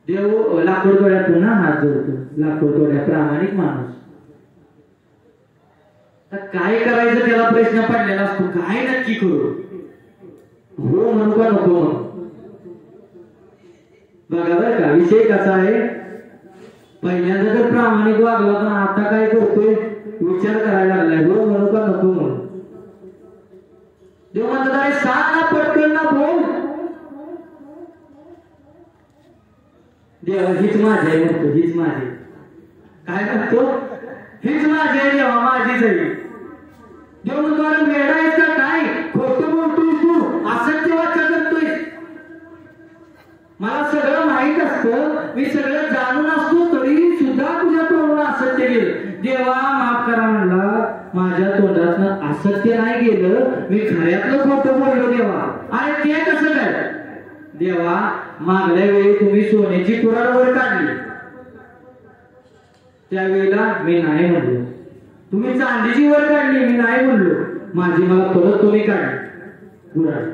C: देव लाकूड तोड्यातून हात जोडतो. लाकूड तोड्या प्रामाणिक माणूस. काय करायचं त्याला प्रश्न पडलेला असतो, काय नक्की करू, हो म्हणू का नको म्हणू. बघा बरं का विषय कसा आहे. पहिल्यांदा तर प्रामाणिक वागला, पण आता काय करतोय विचार करायला लागलाय, हो म्हणू का नको म्हणून. देव म्हणतात अरे सांग ना पटकन ना बोल. देवा हीच माझी आहे म्हणतो, हीच माझी. काय म्हणतो, हीच माझी आहे देवा, माझीच आहे. देव म्हणतो अरे वेडा आहेस का काय, खोटं बोलतोय तू, असत्य वाचा करतोय. मला सगळं माहित असतं, मी सगळं जाणून असतो, तरी सुद्धा तुझ्या तोंडातून असत्य गेलं. देवा माफ करा म्हणला, माझ्या तोंडातनं असत्य नाही गेलं, मी खऱ्यातलं खोटं बोललो देवा. अरे ते कसं काय. देवा मागल्या वेळी तुम्ही सोन्याची कुऱ्हाड वर काढली, त्यावेळेला मी नाही म्हणलो. तुम्ही चांदीची वर काढली, मी नाही म्हणलो. माझी मला परत तुम्ही काढली कुऱ्हाड.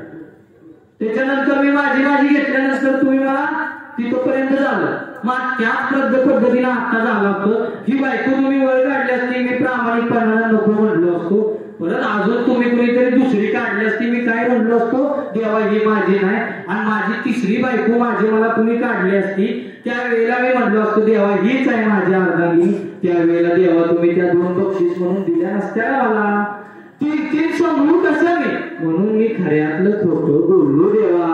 C: त्याच्यानंतर मी माझी घेतल्यानंतर तुम्ही मला तिथपर्यंत झालं. मग त्याच पद्धतीने आता झालं होतं. ही बायको तुम्ही वर काढली असती, मी प्रामाणिकपणाला नको म्हणलो असतो. परत अजून तुम्ही कुणीतरी दुसरी काढली असती, मी काय म्हणलो असतो, देवा ही माझी नाही. आणि माझी तिसरी बायको माझी मला तुम्ही काढली असती, त्यावेळेला मी म्हणलो असतो देवा हीच आहे माझी अर्धांगिनी. त्यावेळेला देवा तुम्ही त्या 2 बक्षीस म्हणून दिल्या नसत्या मला. ती समजू कसं मी, म्हणून मी खऱ्यातलं खोटं बोललो देवा.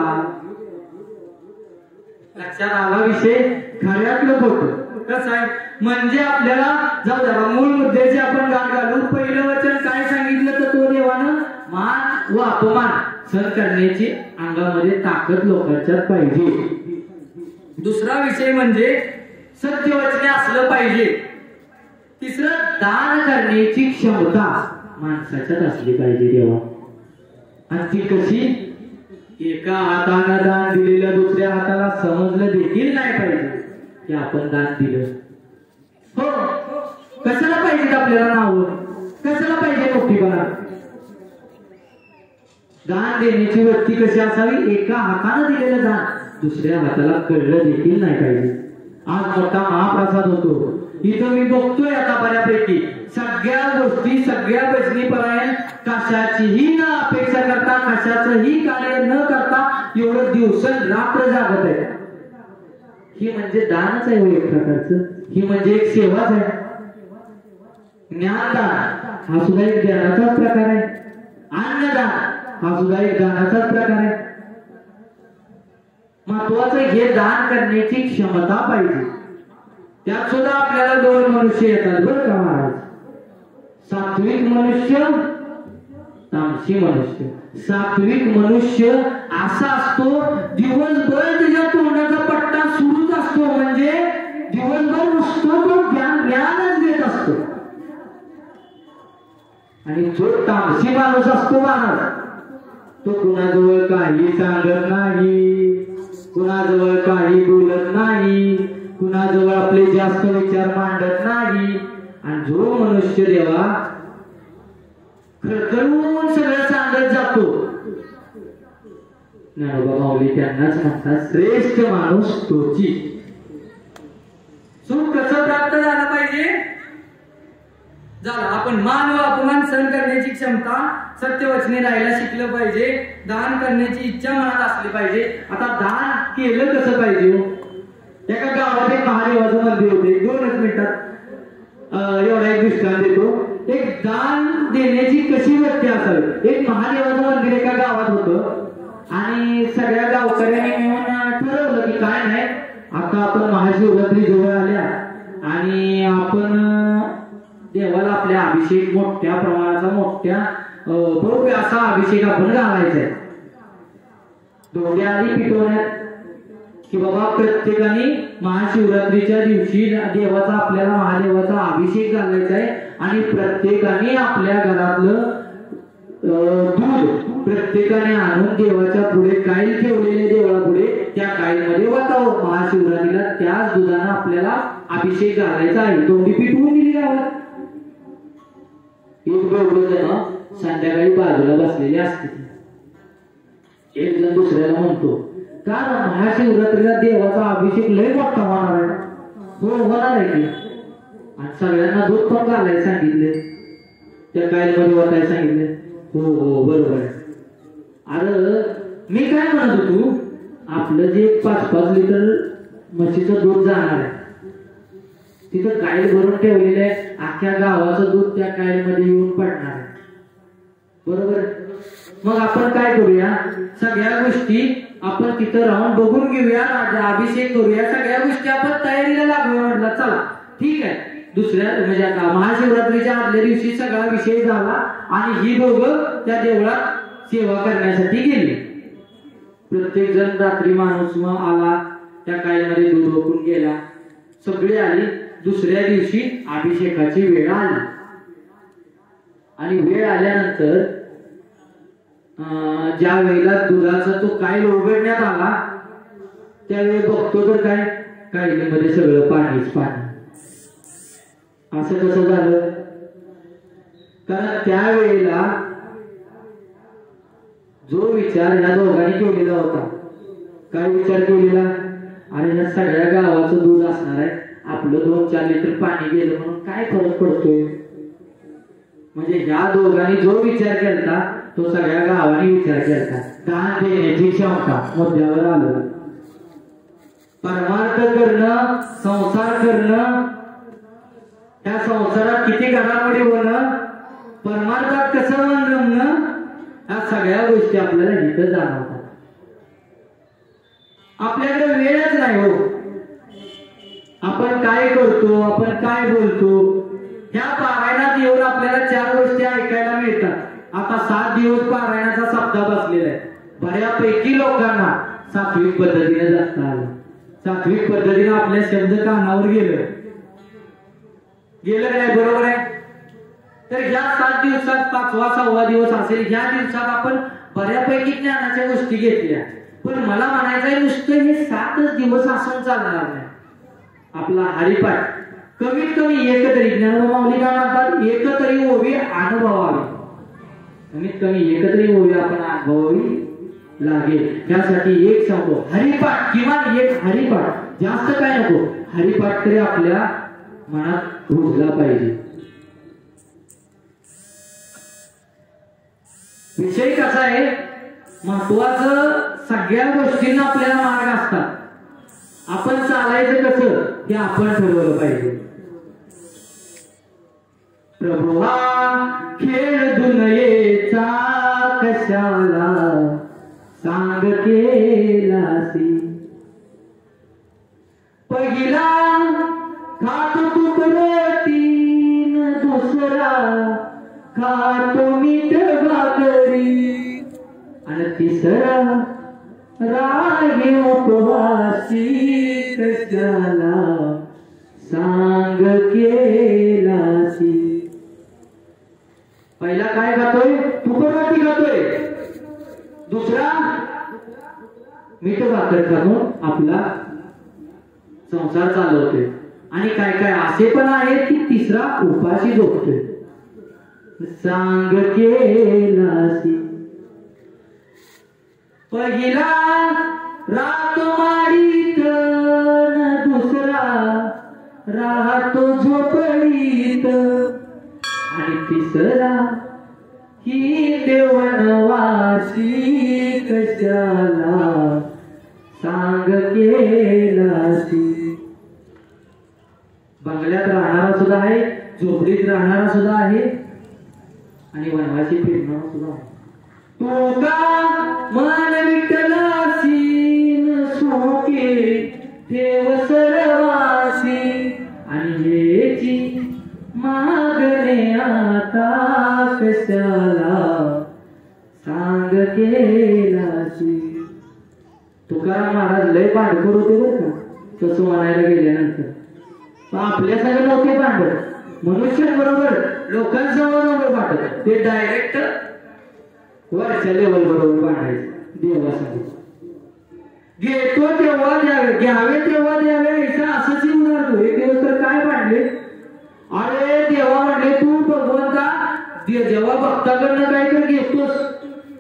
C: लक्षात आला विषय. खऱ्यातलं खोटं कसं आहे म्हणजे आपल्याला जाऊ द्या मूळ मुद्द्याचे आपण गाठ घालू. पहिलं वचन काय सांगितलं तर तो देवानं मान व अपमान सहन करण्याची अंगामध्ये ताकद लोकांच्यात पाहिजे. दुसरा विषय म्हणजे सत्यवचने असलं पाहिजे. तिसरं दान करण्याची क्षमता माणसाच्यात असली पाहिजे देवा. आणि ती कशी, एका हाताने दान दिलेल्या दुसऱ्या हाताला समजलं देखील नाही पाहिजे की आपण दान दिलं. हो कशाला पाहिजे आपल्याला नाव, कशाला पाहिजे मोठीपणा. दान देण्याची वृत्ती कशी असावी, एका हाताने दिलेलं दान दुसऱ्या हाताला कळलं देखील नाही पाहिजे. आज मोठा महाप्रसाद होतो इथं मी बघतोय आता बऱ्यापैकी सगळ्या गोष्टी सगळ्या भजनीपरायण कशाचीही न अपेक्षा करता कशाचंही कार्य न करता एवढं दिवस रात्र जागत आहे. ही म्हणजे दानच आहे एक प्रकारचं. ही म्हणजे एक सेवाच आहे. ज्ञानदान हा सुद्धा एक ज्ञानाचाच प्रकार आहे. अन्नदान हा सुद्धा एक दानाचाच प्रकार आहे. महत्वाचं हे दान करण्याची क्षमता पाहिजे. त्यात सुद्धा आपल्याला 2 मनुष्य येतात बरं का महाराज. सात्विक मनुष्य, तामसी मनुष्य. सात्विक मनुष्य असा असतो दिवसभर त्याच्या तोंडाचा पट्टा सुरूच असतो, म्हणजे दिवसभर नुसतं तो ज्ञानच देत असतो. आणि जो तामसी माणूस असतो महाराज तो कुणाजवळ काही सांगत नाही, कुणाजवळ काही बोलत नाही, कुणाजवळ आपले जास्त विचार मांडत नाही. आणि जो मनुष्य देवा खळखळून सगळं सांगत जातो, ज्ञानोबा माऊली त्यांनाच म्हणतात श्रेष्ठ माणूस तोची.
A: सुख कसं प्राप्त झालं पाहिजे? झालं आपण मान व अपमान सहन करण्याची क्षमता, सत्यवचने राहायला शिकलं पाहिजे, दान करण्याची इच्छा मनात असली पाहिजे. आता दान केलं कसं पाहिजे? एका गावात एक महादेवाचं मंदिर होते. 2 मिनिटात एवढा एक दृष्टांत देतो. एक दान देण्याची कशी वृत्ती असावी. एक महादेवाचं मंदिर एका गावात होतं आणि सगळ्या गावकऱ्यांनी मिळून ठरवलं की काय नाही, आता आपण महाशिवरात्री जवळ आल्या आणि आपण देवाला आपल्या अभिषेक मोठ्या प्रमाणाचा मोठ्या भव्य असा अभिषेक आपण घालायचा आहे. दोघे आधी पिटवण्यात की बाबा प्रत्येकाने महाशिवरात्रीच्या दिवशी देवाचा आपल्याला महादेवाचा अभिषेक घालायचा आहे आणि प्रत्येकाने आपल्या घरातलं दूध प्रत्येकाने आणून देवाच्या पुढे काईल ठेवलेले देवळापुढे त्या काईलमध्ये वाटावं. महाशिवरात्रीला त्याच दुधानं आपल्याला अभिषेक घालायचा आहे. दोघी पिटवून दिली गावात. एक जण संध्याकाळी बाजूला बसलेले असते. एक जण दुसऱ्याला म्हणतो का महाशिवरात्रीला देवाचा अभिषेक लय मोठा होणार आहे. हो होणार आहे की. आणि सगळ्यांना दूध पण घालायला सांगितले, त्या कायलमध्ये वाटायला सांगितले. हो हो बरोबर आहे. अरे मी काय म्हणत होतो, आपलं जे 5-5 लिटर म्हशीचं दूध जाणार आहे तिथं कायल भरून ठेवलेलं आहे. अख्ख्या गावाचं दूध त्या कायलमध्ये येऊन पडणार आहे. बरोबर. मग आपण काय करूया, सगळ्या गोष्टी आपण तिथं राहून बघून घेऊया, अभिषेक करूया, सगळ्या गोष्टी आपण तयारीला लागूया. म्हटलं चला ठीक आहे. दुसऱ्या म्हणजे आता महाशिवरात्रीच्या आदल्या दिवशी सगळा विषय झाला आणि ही दोघं त्या देवळात सेवा करण्यासाठी गेली. प्रत्येक जण रात्री माणूस आला, त्या कायलमध्ये दूध ओकून गेला, सगळे आली. दुसऱ्या दिवशी अभिषेकाची वेळ आली आणि वेळ आल्यानंतर ज्या वेळेला दुधाचा तो कायल उघडण्यात आला त्यावेळी बघतो तर काय कायलीमध्ये सगळं पाणीच पाणी. असं कसं झालं? कारण त्यावेळेला जो विचार ह्या दोघांनी केलेला होता, काय विचार केलेला, अरे ह्या सगळ्या गावाचं दूध असणार आहे, आपलं 2-4 लिटर पाणी गेलं म्हणून काय फरक पडतोय. म्हणजे ह्या दोघांनी जो विचार केला तो सगळ्या गावाने विचार केला. दान देण्याची क्षमता मुद्द्यावर आलं. परमार्थ करणं, संसार करणं, त्या संसारात किती घडामोडी होणं, परमार्थात कसं मन रमणं, ह्या सगळ्या गोष्टी आपल्याला इथं जाणवतात. आपल्याकडे वेळच नाही हो. आपण काय करतो, आपण काय बोलतो, ह्या पारायणात येऊन आपल्याला 4 गोष्टी ऐकायला मिळतात. आता 7 दिवस पारायणाचा सप्ताह बसलेला आहे. बऱ्यापैकी लोकांना सात्विक पद्धतीने जगता आलं. सात्विक पद्धतीने आपल्या शब्द कानावर गेलं नाही. बरोबर आहे. तर ह्या 7 दिवसात 5वा-6वा दिवस असेल, ह्या दिवसात आपण बऱ्यापैकी ज्ञानाच्या गोष्टी घेतल्या. पण मला म्हणायचंय नुसतं हे 7च दिवस असून चालणार नाही. आपला हरिपाठ कमीत कमी एकतरी, ज्ञानोबा माऊली काय म्हणतात, एकतरी ओवी अनुभवावी. कमीत कमी एकतरी ओवी आपण अनुभवावी लागेल. त्यासाठी एक सांगतो, हरिपाठ, किमान एक हरिपाठ, जास्त काय नको, हरिपाठ तरी आपल्या मनात रुजला पाहिजे. विषय कसा आहे, महत्वाचं सगळ्या गोष्टींना आपल्याला मार्ग असतात. आपण चालायचं कसं हे आपण ठरवलं पाहिजे. प्रभुवा खेळ दुनियेचा कशाला सांग केलासी, पहिला खातो तू रोटी न दुसरा खातो मीठ भाकरी आणि तिसरा रागे उपवासी कशाला सांग केलासी. पहिला काय खातोय, तुकडवाटी खातोय,
C: दुसरा मीठ भाकर खाऊन आपला संसार चालवतोय आणि काय काय असे पण आहेत की तिसरा उपाशी झोपतोय. सांग केलासी पहिला राहतो माडीत न दुसरा राहतो झोपडीत आणि तिसरा ही देवनवासी कशाला सांग केलासी. बंगल्यात राहणारा सुद्धा आहे, झोपडीत राहणारा सुद्धा आहे आणि वनवासी फिरणारा सुद्धा आहे. तू का मन विठ्ठलासी सुखे देव सर्वासी आणि हेची मागणे आता कशाला सांग केलासी. तुकाराम महाराज लय भांडखोर होते बरं का तसं म्हणायला गेल्यानंतर. आपल्या सगळं नव्हते भांडत, मनुष्यांबरोबर लोकांसमोर नव्हते भांडत, ते डायरेक्ट वरच्या लेवल बरोबर भांडायचे. देवासाठी घेतो तेव्हा द्यावे, घ्यावे तेव्हा द्यावे असंच होणार. तो एक दिवस तर काय भांडले, अरे देवा म्हणले तू भगवंता जेव्हा भक्ताकडनं काहीतरी घेतोस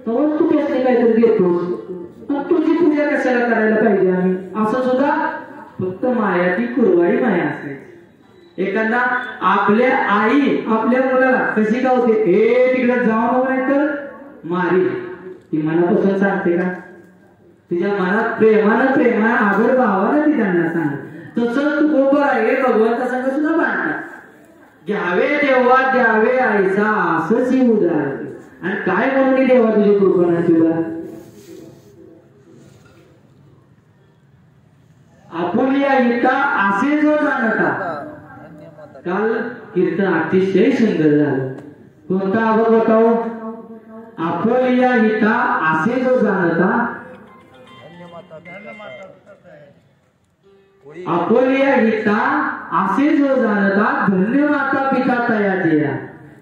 C: तेव्हाच तू त्याने काहीतरी देतोस, तुझी पूजा कशाला करायला पाहिजे आम्ही. असं सुद्धा फक्त माया ती कुरवाडी माया असायची. एखादा आपल्या आई आपल्या मुलाला कशी गावते, हे तिकडे जाऊ नको नाही तर मारी, ती मनापासून सांगते का? तुझ्या मनात प्रेमानं आदर भावानं ती त्यांना सांग. तसंच तू गोबर आहे भगवंता संग सुद्धा बांधतात. घ्यावे तेव्हा द्यावे आईचा असंच ही उदार. आणि काय म्हणून देवा तुझी कृपा तुला आपुलिया हिता असे जो जाणता. काल कीर्तन अतिशय सुंदर झालं. कोणता आवाज बताओ? आपुलिया हिता असे जो जाणता, आपुलिया हिता असे जो जाणता धन्य माता पिता तया जेया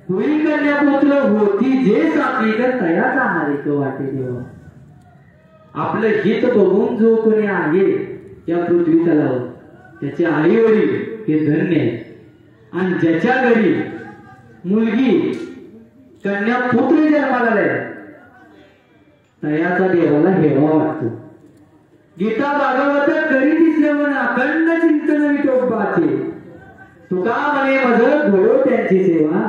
C: होई कन्या पुत्र होती जे सात्विक तयाचा हारिक वाटे देवा. आपलं हित बघून जो कोणी आहे या पृथ्वी तलावर त्याचे आई वडील हे धन्य आहे. आणि ज्याच्या घरी मुलगी कन्या पुत्र जन्माला आलाय तयाचा देवाला हेवा वाटतो. गीता भागवत घरी दिसले म्हणा अखंड चिंतन विठोबाचे. तुका म्हणे मज घडो त्यांची सेवा.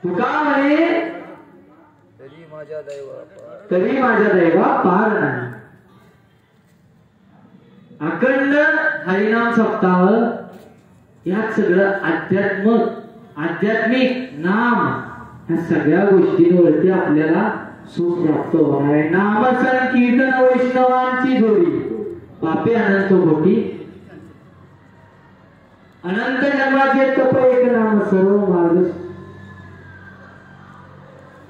C: तुका म्हणे तरी माझ्या दैवा पार नाही. अखंड हरिनाम सप्ताह यात सगळं आध्यात्मिक नाम ह्या सगळ्या गोष्टींवरती आपल्याला सुख प्राप्त होणार आहे. नाम संकीर्तन वैष्णवांची जोडी पापे अनंत कोटी अनंत जन्माचे तप एक नाम सर्व मार्ग.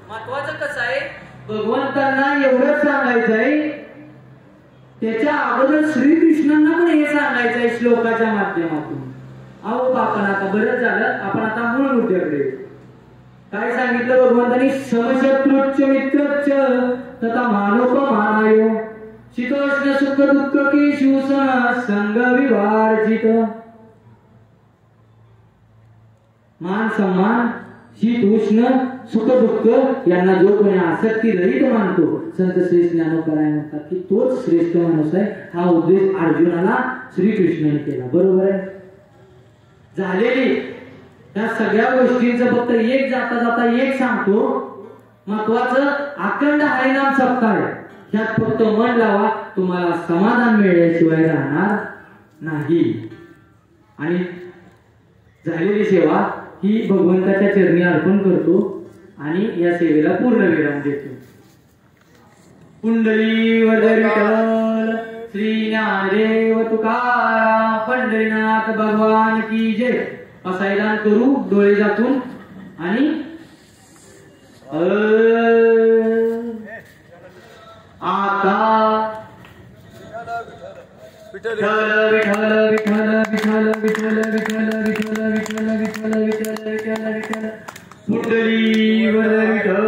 C: महत्वाचं कसं आहे भगवंतांना एवढंच सांगायचं आहे. त्याच्या अगोदर श्रीकृष्णांना पण हे सांगायचं आहे श्लोकाच्या माध्यमातून. अहो आपण आता बरंच झालं, आपण आता मूळ मुद्द्याकडे काय सांगितलं भगवंतांनी. समशत्रुच्च मित्रच्च तथा मानोपमानायो शीतोष्ण सुख दुःख केशु संग विवर्जित. मान सन्मान शीत उष्ण सुख दुःख यांना जो कोणी आसक्ती रहित मानतो संत श्री ज्ञानोबराय म्हणतात की तोच श्रेष्ठ माणूस आहे. हा उद्देश अर्जुनाला श्रीकृष्णाने केला. बरोबर आहे. झालेली त्या सगळ्या गोष्टींचं फक्त एक जाता जाता एक सांगतो. महत्वाचं अखंड हरिनाम सप्ताह आहे. ह्यात फक्त मन लावा, तुम्हाला समाधान मिळण्याशिवाय राहणार नाही. आणि झालेली सेवा ही भगवंताच्या चरणी अर्पण करतो आणि या सेवेला पूर्ण विराम देतो. कुंडली विठ्ठल श्री ज्ञानदेव तुकाराम पंढरीनाथ भगवान की जय. असायदान करू डोळे झाकून आणि आता विठ्ठल विठ्ठल विठ्ठल विठ्ठल विठ्ठल विठ्ठल विठ्ठल विठ्ठल विठ्ठल विठ्ठल विठ्ठल विठ्ठल कुंडली विठ्ठल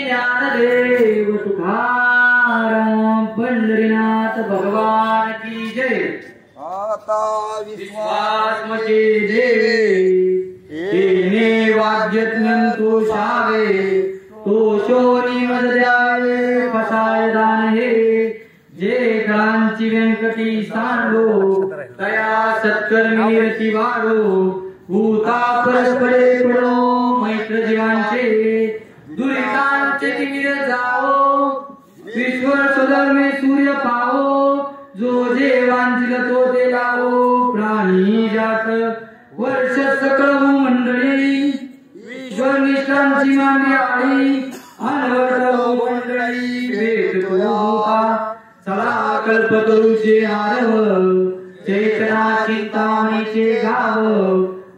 C: ज्ञानदेव तुकाराम पंढरीनाथ भगवान की जय.
B: आता
C: विश्वास मचे देवे तेने वाद्यज्ञ शावे तो शोनी मद द्यावे कसाय दान हे जे कळांची व्यंकटी सांडो तया सत्कर्मी रची वाढो भूता परस्परे पडो मैत्र जीवांचे दुरितांचे तिमिर जाओ विश्वर स्वधर्मे सूर्य पावो जो जे वांछिल तो ते लावो प्राणी जात वर्ष सकळ मंडळी ईश्वर निष्ठांची मांडी आळी अनवर्त मंडळी भेट तो होता चला कल्पतरूचे आरव चैतना चिंतामणीचे गाव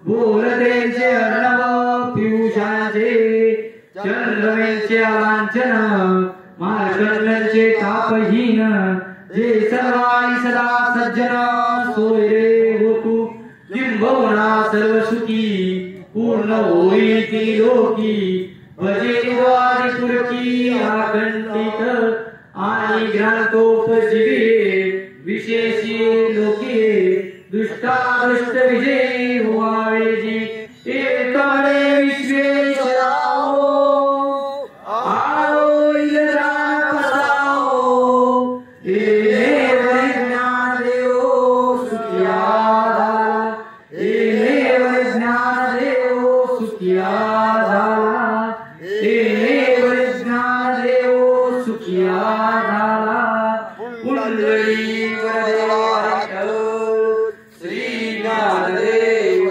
C: बोलतेचे अर्णव पियुषांचे चंद्रमेचे अलांछन मार्कंडचे तापहीन जे सर्वाणी सदा सज्जन सोय रे होतु किंबहुना सर्व सुखी पूर्ण होई ती लोकी भजे द्वारी तुर्की आकंठित आणि ग्रांतोपजीवे विशेषी लोके दुष्टादुष्ट विजयी व्हावे जी एकमळे विश्वेश्वराओ आओ इलरान पसाओ एने वैज्ञान देवो सुखिया झाला एने वैज्ञान देवो सुखिया झाला एने वैज्ञान देवो सुखिया झाला पुंडली श्री ज्ञानदेव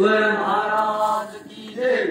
C: महाराज की जय.